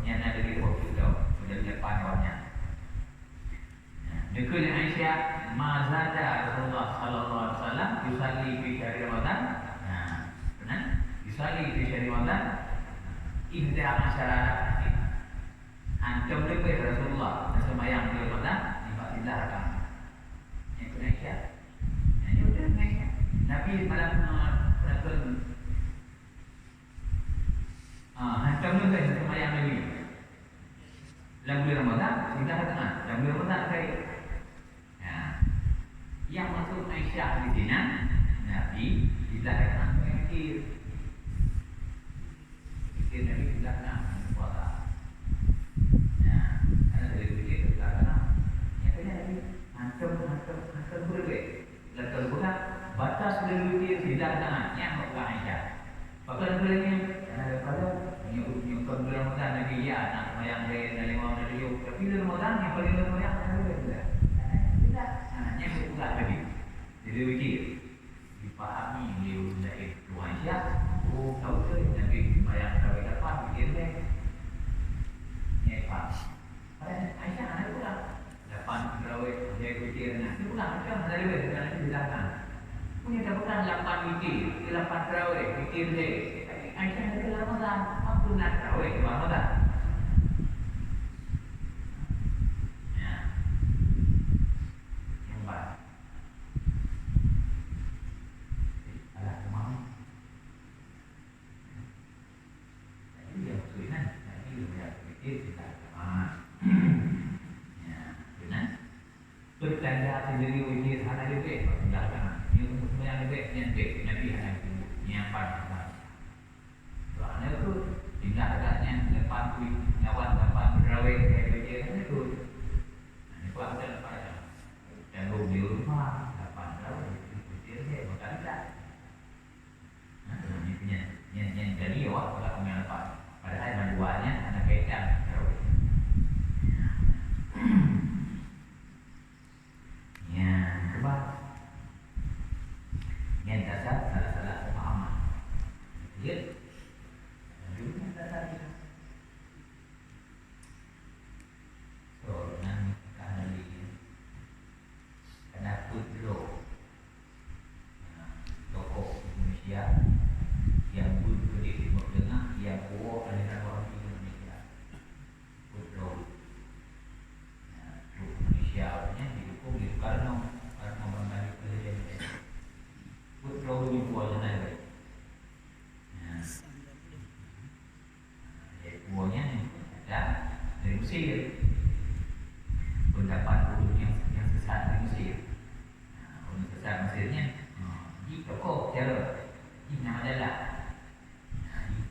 Yang ada di waktu itu, sudah depan kawannya. Dekul Aisyah, mazada Rasulullah Sallallahu Alaihi Wasallam yusalli fi syahri Ramadan. Benar? Yusalli fi syahri Ramadan. Ihda masyarakat. Antum lebih Rasulullah sembahyang di Ramadan 14 rakaat. Yang kedua Aisyah. Yang kedua Aisyah. Nabi malam hantam juga sembahyang Nabi. Dalam bulan Ramadan, kita katakan dalam bulan Ramadan saya. Yang masuk Aisyah di sini, Nabi tidak katakan mikir. Mikir Nabi tidak katakan puasa. Karena dari mikir tidak katakan. Yang kedua Nabi hantam berbeza. Lalu bukan batas dari mikir tidak katakan yang bukan Aisyah. Bahkan bolehnya kalau nyukur Ramadan Nabi ya nak sembahyang dari 5 dari 7. Tapi Ramadan yang paling Dia fikir, dipahami dia dari Tuhan Aisyah. Oh, tahu ke Nabi bayang kawin depan fikir dia. Ni faham. Aisyah ada pula. Depan kawin dia fikir nak. Dia pula macam ada lebih dengan di belakang. Punya dah bukan 8 fikir, 8 kawin fikir dia. Aisyah ada lama dah. Apa nak kawin lama dah. Bertanda sendiri wujud hal lebih belakang. Yang sebenarnya lebih yang Nabi ada yang pada. Soalnya tu tidak adanya depan tu kawan depan berawai kayak begitu itu. Ini pun ada pada dan di rumah depan berawai itu dia bukan tak. Nah, ini punya yang jadi awak kalau kami lepas. Padahal dua-duanya ada kaitan berawai. Yang kedua, yang dasar salah-salah pemahaman. Lihat, yang dasar itu. So, nanti kali kena putro, tokoh Indonesia yang berdiri di Timur Tengah, yang kuat aliran orang Indonesia. Putro, Indonesia punya didukung di Soekarno menjadi presiden. Putro ini buahnya naik. Buahnya ada dari Mesir. Pendapat ulun yang sesat dari Mesir. Ulun sesat Mesirnya di tokoh teror di majalah.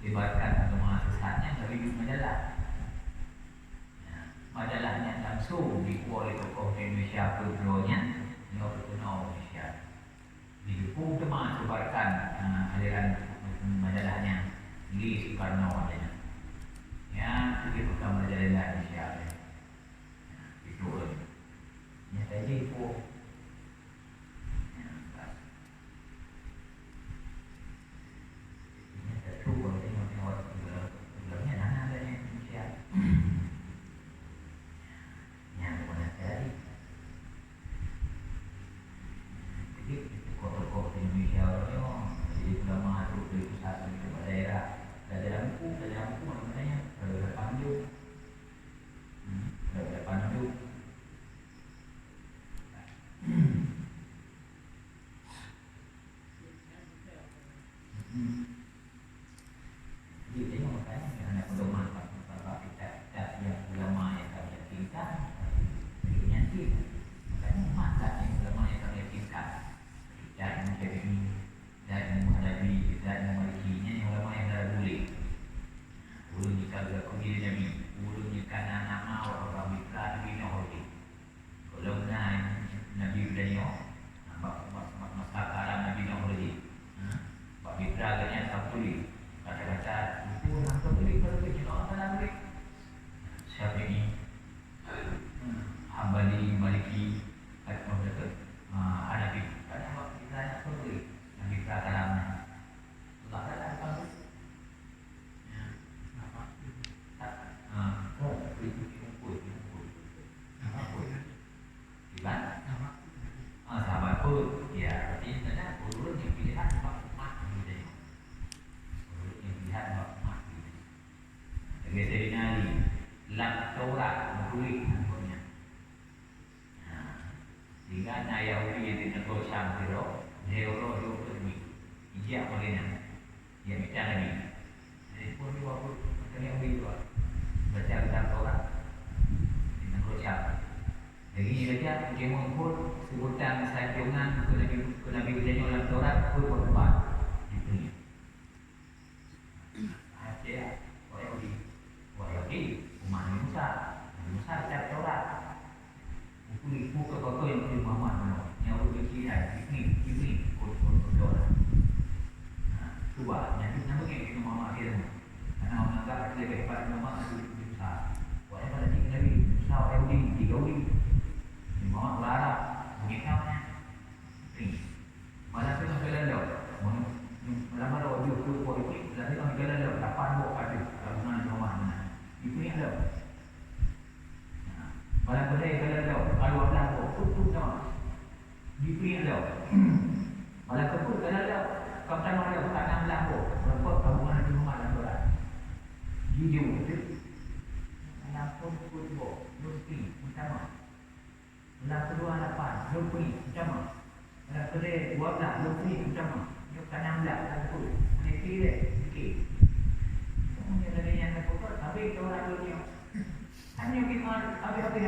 Dibebarkan agama sesatnya dari majalah. Majalahnya langsung dikuat oleh tokoh Indonesia Putro-nya Nyo Kuno Indonesia. Didukung teman sebarkan aliran majalahnya di Soekarno adanya. Ya, itu bukan majalah Indonesia. Itu ya tadi itu. Ini satu boleh tengok belumnya nana adanya Indonesia. Yang mana tadi jadi tokoh-tokoh Indonesia jadi ulama itu dari pusat ke daerah dalam buku namanya ada pandu ada pandu jadi tengok makanya ada pedoman kita yang ulama yang kami yakinkan makanya mata yang ulama yang kami yakinkan dan Syafi'i dan Muhadabi dan Malikinya yang ulama yang dah boleh ulun jika berlaku diri Nabi ulun jika nama orang Bikra Nabi Nabi kalau Nabi Bidanya masa karam Nabi Nabi Pak Bikra katanya tak boleh kata-kata itu nak boleh kalau kita orang tak boleh Syafi'i Hambali, Maliki, Hanafi. Kadang waktu kita nak pergi Nabi Prakaramnya. Allah tak ada apa. Ya, apa? Tak. Itu kumpul. Apa pun? Gimana? Sahabat pun. Ya, artinya ada urut yang pilihan mak gitu. Urut yang pilihan mak gitu. Sebagai Sayyidina Ali, lam Taurat berkulit. Sehingga Yahudi yang ditentu Syam Tiro dia orang pergi ijak olehnya dia minta Nabi jadi pun dia waktu Yahudi itu baca kitab Taurat ditentu Syam jadi ini saja dia mengumpul sebutan sanjungan ke Nabi berjaya dalam Taurat pun berubah itu dia orang Yahudi umat Musa baca Taurat muka kau yang di Muhammad yang berbicara ini kotor. Cuba jadi nama kita Muhammad dia karena orang anggap dia hebat Muhammad itu besar. Walaupun pada tinggi Nabi besar Yahudi, Yahudi Muhammad Arab begitunya. Ini Malah kedai kalau ada tutup sama. Dipilih dah. Malah keput kalau ada kau tanam dah tanam lampu. Berapa tabungan di rumah dan dolar. Jujur betul. Lampu pun mesti utama. Lampu 28 utama. Malah kedai 12 utama. Dia tanam dah lampu. Ini pilih okey. Kemudian lagi yang terpukul tapi orang dunia. Hanya kita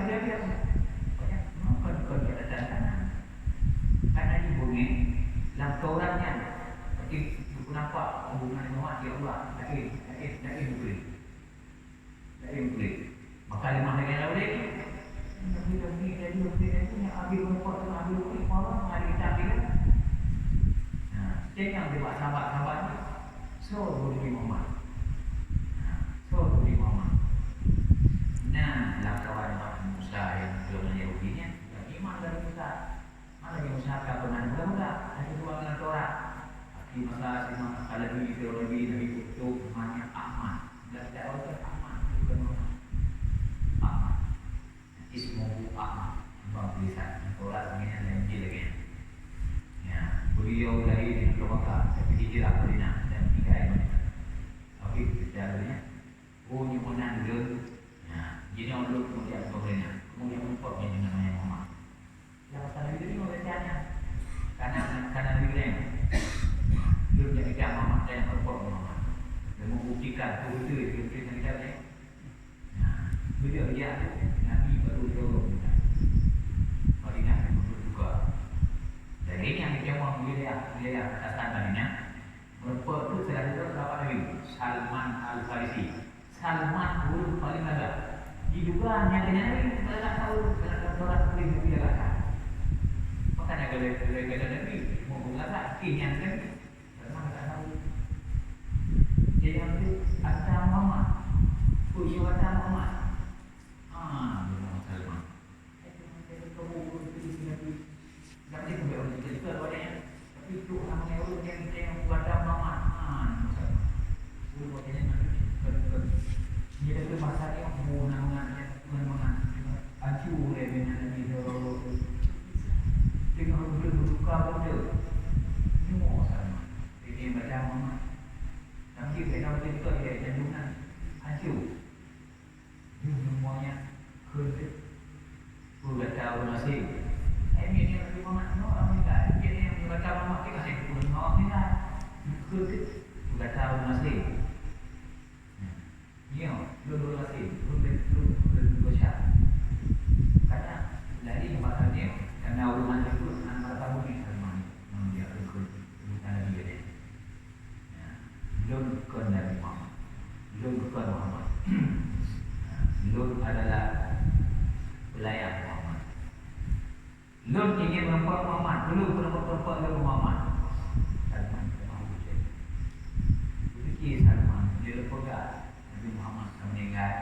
habis. Banyak kau dia datang. Karena di bumi lampu orangnya seperti buku nampak hubungan Muhammad ya Allah tak boleh maka lemah dengan lawan ini jadi punya ambil rumput ambil kulit orang mari kita ambil cek yang dibuat sahabat-sahabat ni so boleh Muhammad nah lawan Musa yang belum Yahudinya iman dari Musa ada yang usahakan benar mudah-mudah ada dua dengan Torah di masa kalau di teologi Nabi Kutub namanya Ahmad dan teologi Ahmad bukan Ahmad ismu Ahmad bang tulisan Torah ini ada yang lagi ya beliau dari dengan Mekah tapi hijrah ke Madinah dan tinggal di Madinah tapi sejarahnya punya menang dia jadi orang kemudian kemudian memperoleh dengan namanya Muhammad yang pasal itu ni orang tanya karena dia jadi Muhammad dan Muhammad dia membuktikan betul yang kita ni beliau dia Nabi baru dia Madinah betul juga dan ini yang kita mahu dia katakan Madinah mereka itu telah berapa Nabi Salman Al-Farisi Salman guru paling ada diduga hanya dengan Nabi kita tak tahu kerana orang boleh dia kata makanya kalau Nabi mau mengatakan kinyan kan memang tak tahu jadi nanti ada Muhammad puji kata Muhammad memang Salman itu macam kamu berpilih Nabi tak boleh buat orang kita juga padanya tapi itu orang yang kata Muhammad Salman makanya Nabi dia ada bahasa yang menang acu dengan Nabi dengan berduka pada semua sama dia baca Muhammad tapi kalau kita dia jandungan hancur semuanya kerja berbaca nasib ini yang Muhammad orang enggak jadi yang berbaca Muhammad kita ada pun orang enggak kerja berbaca nasib ya lu nasib lu baca karena dari bahasanya karena ulama itu antara tamu ni Salman dia ikut bukan dia belum bukan dari Muhammad belum bukan Muhammad belum adalah pelayan Muhammad belum ingin memperkuat Muhammad belum pernah memperkuat Muhammad Salman mahu jadi begitu Salman dia pegang Nabi Muhammad meninggal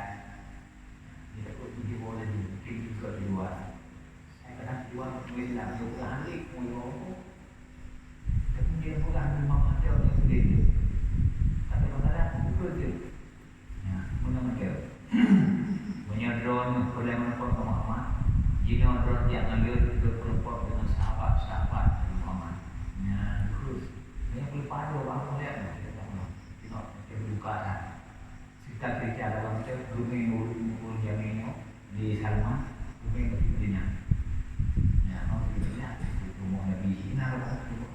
dia takut dia boleh mungkin juga di luar kadang jual Islam dia pula ambil orang tapi dia pula ambil Muhammad dia orang sendiri kata kadang betul je menang dia punya drone boleh menepuk Muhammad jika drone dia ambil ke kelompok dengan sahabat-sahabat Muhammad terus dia boleh padu orang boleh tengok dia berduka cerita dalam Rumi Ul Jamino di Salman Rumi Madinah rumah Nabi Sina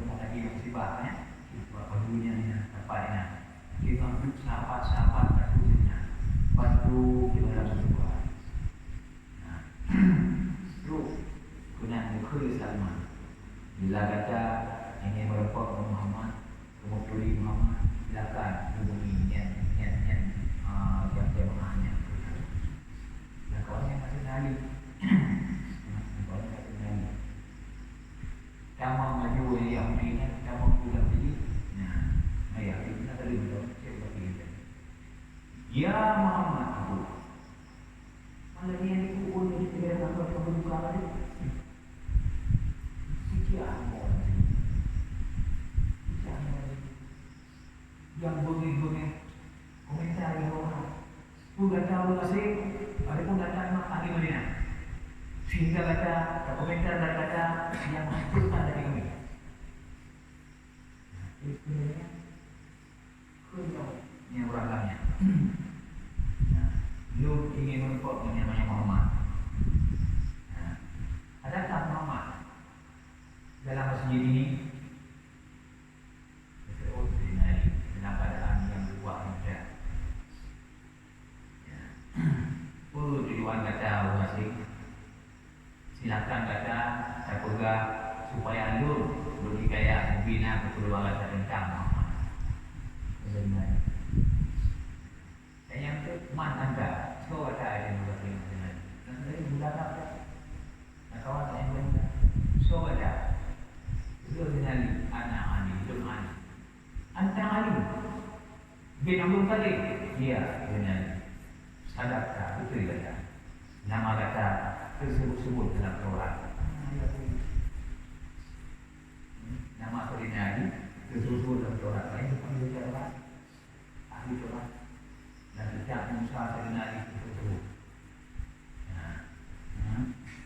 rumah Nabi yang musibahnya berapa dunia ni apa ini kita duduk sahabat-sahabat katanya bantu kita dalam sebuah terus guna mukhir Salman bila kata ingin merepot Muhammad kemukuli Muhammad silakan hubungi yang jamaahnya dan kawannya masih nali kamu maju yang ini kamu pulang jadi ayah kita tadi belum coba kita ya Muhammad aku malah dia dikubur jadi tidak dapat kebuka lagi sekian yang bunyi komentar yang orang pun dah tahu nasib ada pun datang ahli Madinah Sehingga kata komentar dan kata yang menghancurkan dari kami. Itu kunyahnya orangnya. Lu ingin menumpuk yang namanya Muhammad. Adakah Muhammad dalam masjid ini? Dalam keadaan yang berbuat muda. Tujuan kata masing silakan kata saya pegang supaya lu berhikayat membina keperluan kata tentang Muhammad. Benar. Dan yang itu man anda, so kata yang berarti benar. Dan dari bulan apa? Nak kawan yang benar. So kata, lu dengan anak ani, belum ani. Antara ali, bin Abdul Qadir, dia benar. Sadaqah betul kata. Nama kata tersebut dalam Quran. Nama Sayyidina Ali tersebut dalam Quran. Lain bukan bicara ahli Quran. Dan sejak Musa Sayyidina Ali tersebut.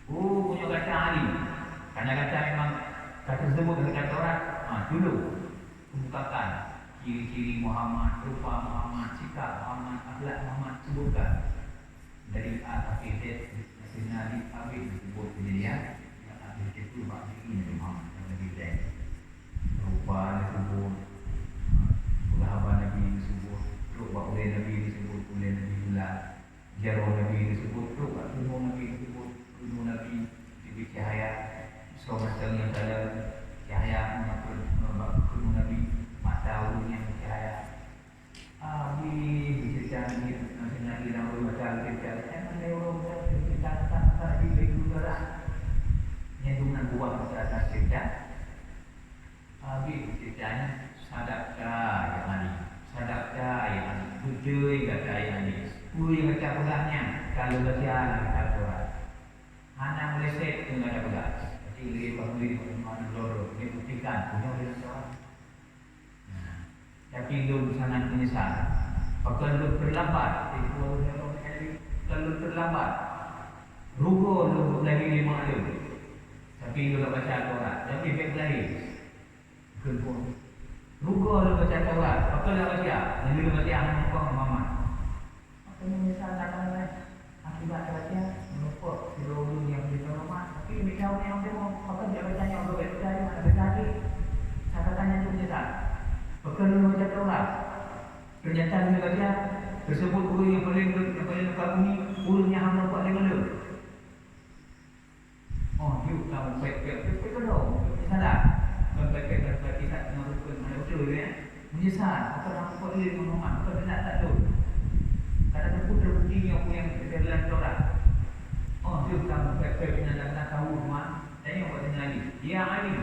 Punya kata Ali. Karena kata memang kata tersebut dalam Quran. Dulu kemukakan ciri-ciri Muhammad, rupa Muhammad, sikap Muhammad, akhlak Muhammad sebutkan dari Al-Fatihah Sayyidina Ali Abid disebut kejadian yang ada itu bagi ini Muhammad yang lebih baik rupa disebut sahabat Nabi disebut rupa oleh Nabi disebut oleh Nabi bulan jarah Nabi disebut rupa ilmu Nabi disebut ilmu Nabi diberi cahaya semacam yang dalam cahaya mengapa ilmu Nabi mata ulungnya cahaya bicara ni nanti dalam rumah cara kita ada orang kita kata di negara yang dengan buat masyarakat kita ceritanya sadaqah yang ani sadaqah yang ani bujui kata yang ani bui baca pulangnya kalau baca Al-Quran hanya meleset dengan ada pegang jadi dia bagi mana loro dia buktikan punya dia seorang. Tapi lu sangat menyesal. Apakah lu terlambat? Kalau terlambat, rugo lu lagi 5 lu. Tapi lu tak baca Al-Quran. Tapi baik lagi. Rugo lu baca Al-Quran. Apakah lu baca? Yang lu baca hanya kau Muhammad. Apa yang menyesal datang akibat baca menumpuk seluruh yang ditolak. Tapi mereka yang mau apa dia baca yang lu baca mana baca lagi. Catatannya tu menyesal. Perkara baca Taurat. Pernyataan dia baca tersebut guru yang paling dekat bumi, gurunya hamba buat dia mana? Oh, you kamu baik-baik dong. Salah. Baik-baik kita tengah betul ya. Menyesal. Apa nak buat dia dengan Muhammad? Bukan benar tak tu. Kalau terbukti terbuktinya apa yang kita dalam Taurat. Oh, you kamu baik-baik nak tahu Muhammad. Tanya buat dia lagi. Ya Ali.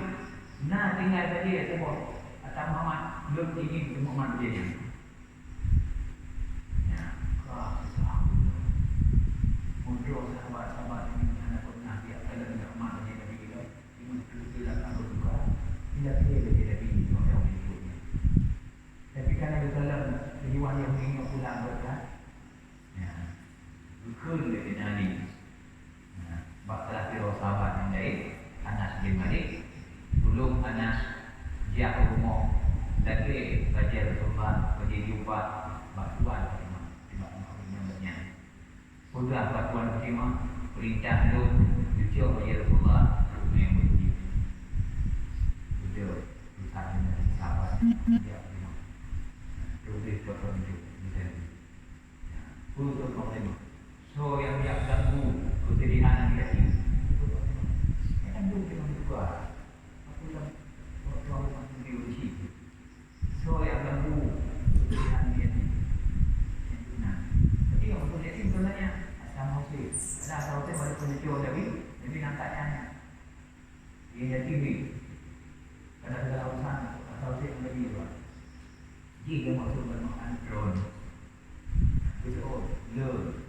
Nah, tinggal tadi ya sebut. Atau Muhammad belum ingin ke Muhammad dia. Ya, Islam. Mundur sahabat-sahabat ini anak pernah dia kalau tidak Muhammad dia Nabi kita. Ini tidak akan berduka. Tidak dia Nabi orang hidupnya. Tapi karena dalam riwayat yang ingin pulang berkah. Ya. Betul dia Nabi. Ya, bakal kira sahabat yang lain Anas bin Malik. Dulu Anas dia umum tapi belajar Rasulullah bagi jumpa batuan terima sudah batuan terima perintah itu jujur bagi Rasulullah yang begini jujur misalnya dari sahabat dia terima terus batuan itu misalnya untuk terima so yang ganggu kesedihan dia ini kan juga juga aku bilang so yang ganggu pilihan dia ni tapi yang untuk dia sebenarnya asal muslim ada asal saya balik penjujur Nabi nampaknya dia jadi tinggi karena segala urusan asal saya Nabi juga jika maksud bermakan drone betul le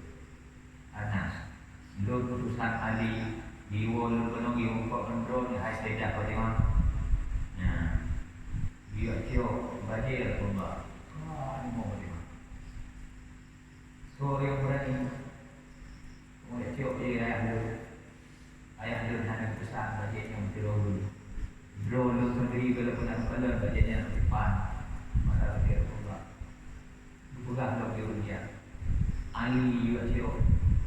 Anas le putusan Ali jiwa le penuh jiwa kontrol yang saya dah kau tengok dia cium baju Rasulullah. Ini mau bagaimana? So yang berani, mau cium dia yang ada. bagiannya depan masalah dia pula bukan dia Ali juga cio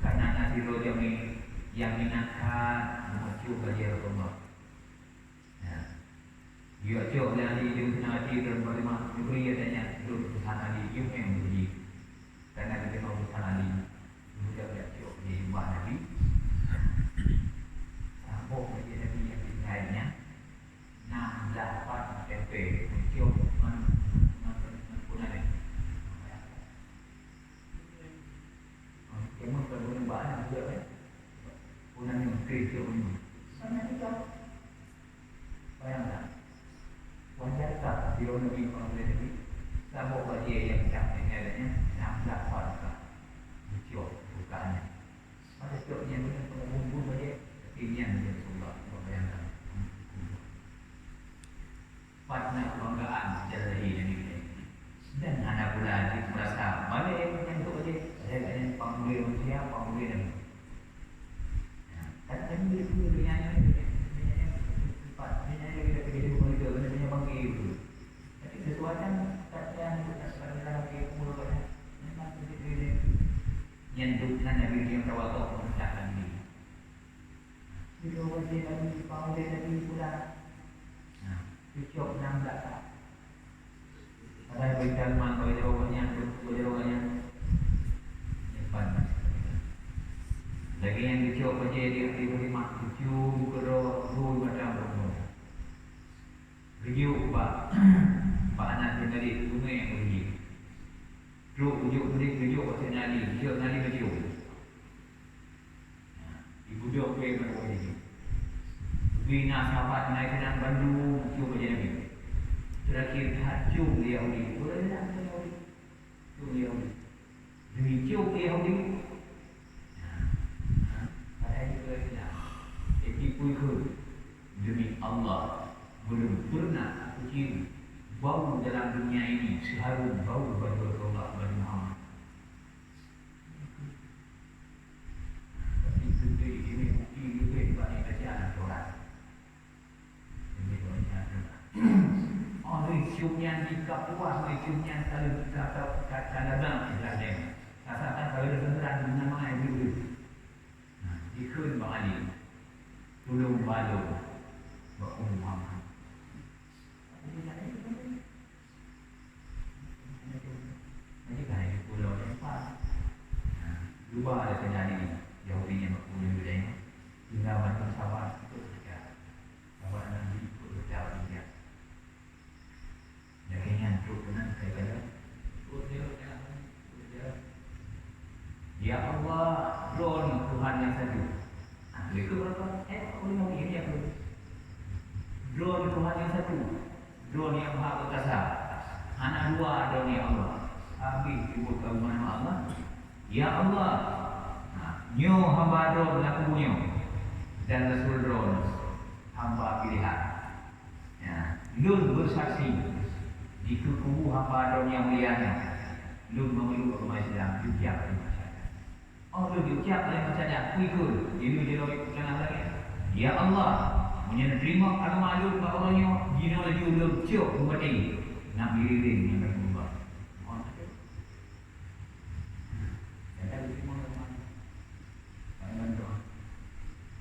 karena nasi roja ni yang minatkan mengacu bagi Rasulullah. Dia cio dan Ali dia mengaji dalam bagaimana diberi adanya dulu pesan Ali yang beri karena kita mau pesan Ali dia cio di rumah Nabi. Sambung bagi Nabi yang lainnya 68 tempe cio Memang perlu banyak juga kan. Punan yang kerja ini. Sama juga. Bayangkan. Wajar tak di orang ini orang ini. Sama bagi yang capek adanya 16 orang. Cok bukannya. Ada coknya dengan pengumpul bagi keinginan dia Rasulullah. Bayangkan. Partner kebanggaan secara ini. Dan anak pula merasa mana yang menyentuh aja. Saya tanya panggil manusia, panggil Nabi. Kata Nabi itu dunia tempat dunia kita pergi dulu itu, dunia panggil itu. Tapi sesuatu kata yang kita sekarang lagi kumul pada memang begitu nyentuh Nabi yang tawakal mengucapkan ini. Video wajib Nabi panggil Nabi pula. Cucuk 16. Ada berita mantau jawabannya, lagi yang dicoba jadi diberi mak cucu kero macam bermula. Review pak anak tadi bunga yang beri. Ujuk beri review pasal nali, dia nali review. Ibu dia apa yang berbuat ini? Bina sahabat naik ke Bandung cuba jadi Nabi. Terakhir hajung Yahudi, boleh tak Yahudi? Hajung Yahudi. Demi cium Yahudi. Demi Allah belum pernah aku cium bau dalam dunia ini seharum bau bagi Rasulullah bagi Muhammad. Tapi itu ini bukti juga bagi bacaan Quran. Ini bacaan. Oh, ini ciumnya di kapuas, ini ciumnya kalau kadang istilahnya. Asalkan kalau beneran nama yang dulu. Dikun Bang Ali belum balu Bang Muhammad. Ini kan di pulau tempat. Dua ada terjadi Yahudinya berpulau budaya. Tinggalkan pesawat itu saja. Pesawat nanti ikut berjalan dia. Jangan truk benar kaya-kaya. Ya Allah, drone Tuhan yang satu. Itu berapa? Aku mau ini aku. Drone Tuhan yang satu. Drone yang maha perkasa. Anak dua drone ya Allah. Habis ibu tahu mana Allah? Ya Allah. Nyo hamba drone laku nyo. Dan Rasul drone hamba pilihan. Ya, Nun bersaksi di kubu hamba drone yang mulianya. Nun memeluk agama Islam juga Oh, lu diucap oleh macamnya, ikut. Ini dia jangan lagi. Ya Allah, menerima agama lu bahawannya jino lagi ulur ciok mati. Nak diri yang berubah. Oh,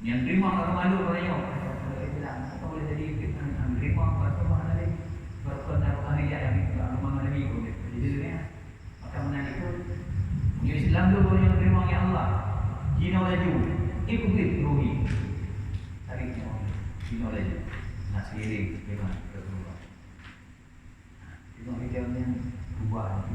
yang terima agama lu bahawannya. Apa boleh jadi kita terima agama lagi. Berkenaan hari yang agama lagi boleh. Jadi dia macam mana itu? Dia Islam dulu yang terima ya Allah. Jino laju, ikut ruhi. Tarik jino laju. Nasiri memang berubah. Jino hidupnya berubah.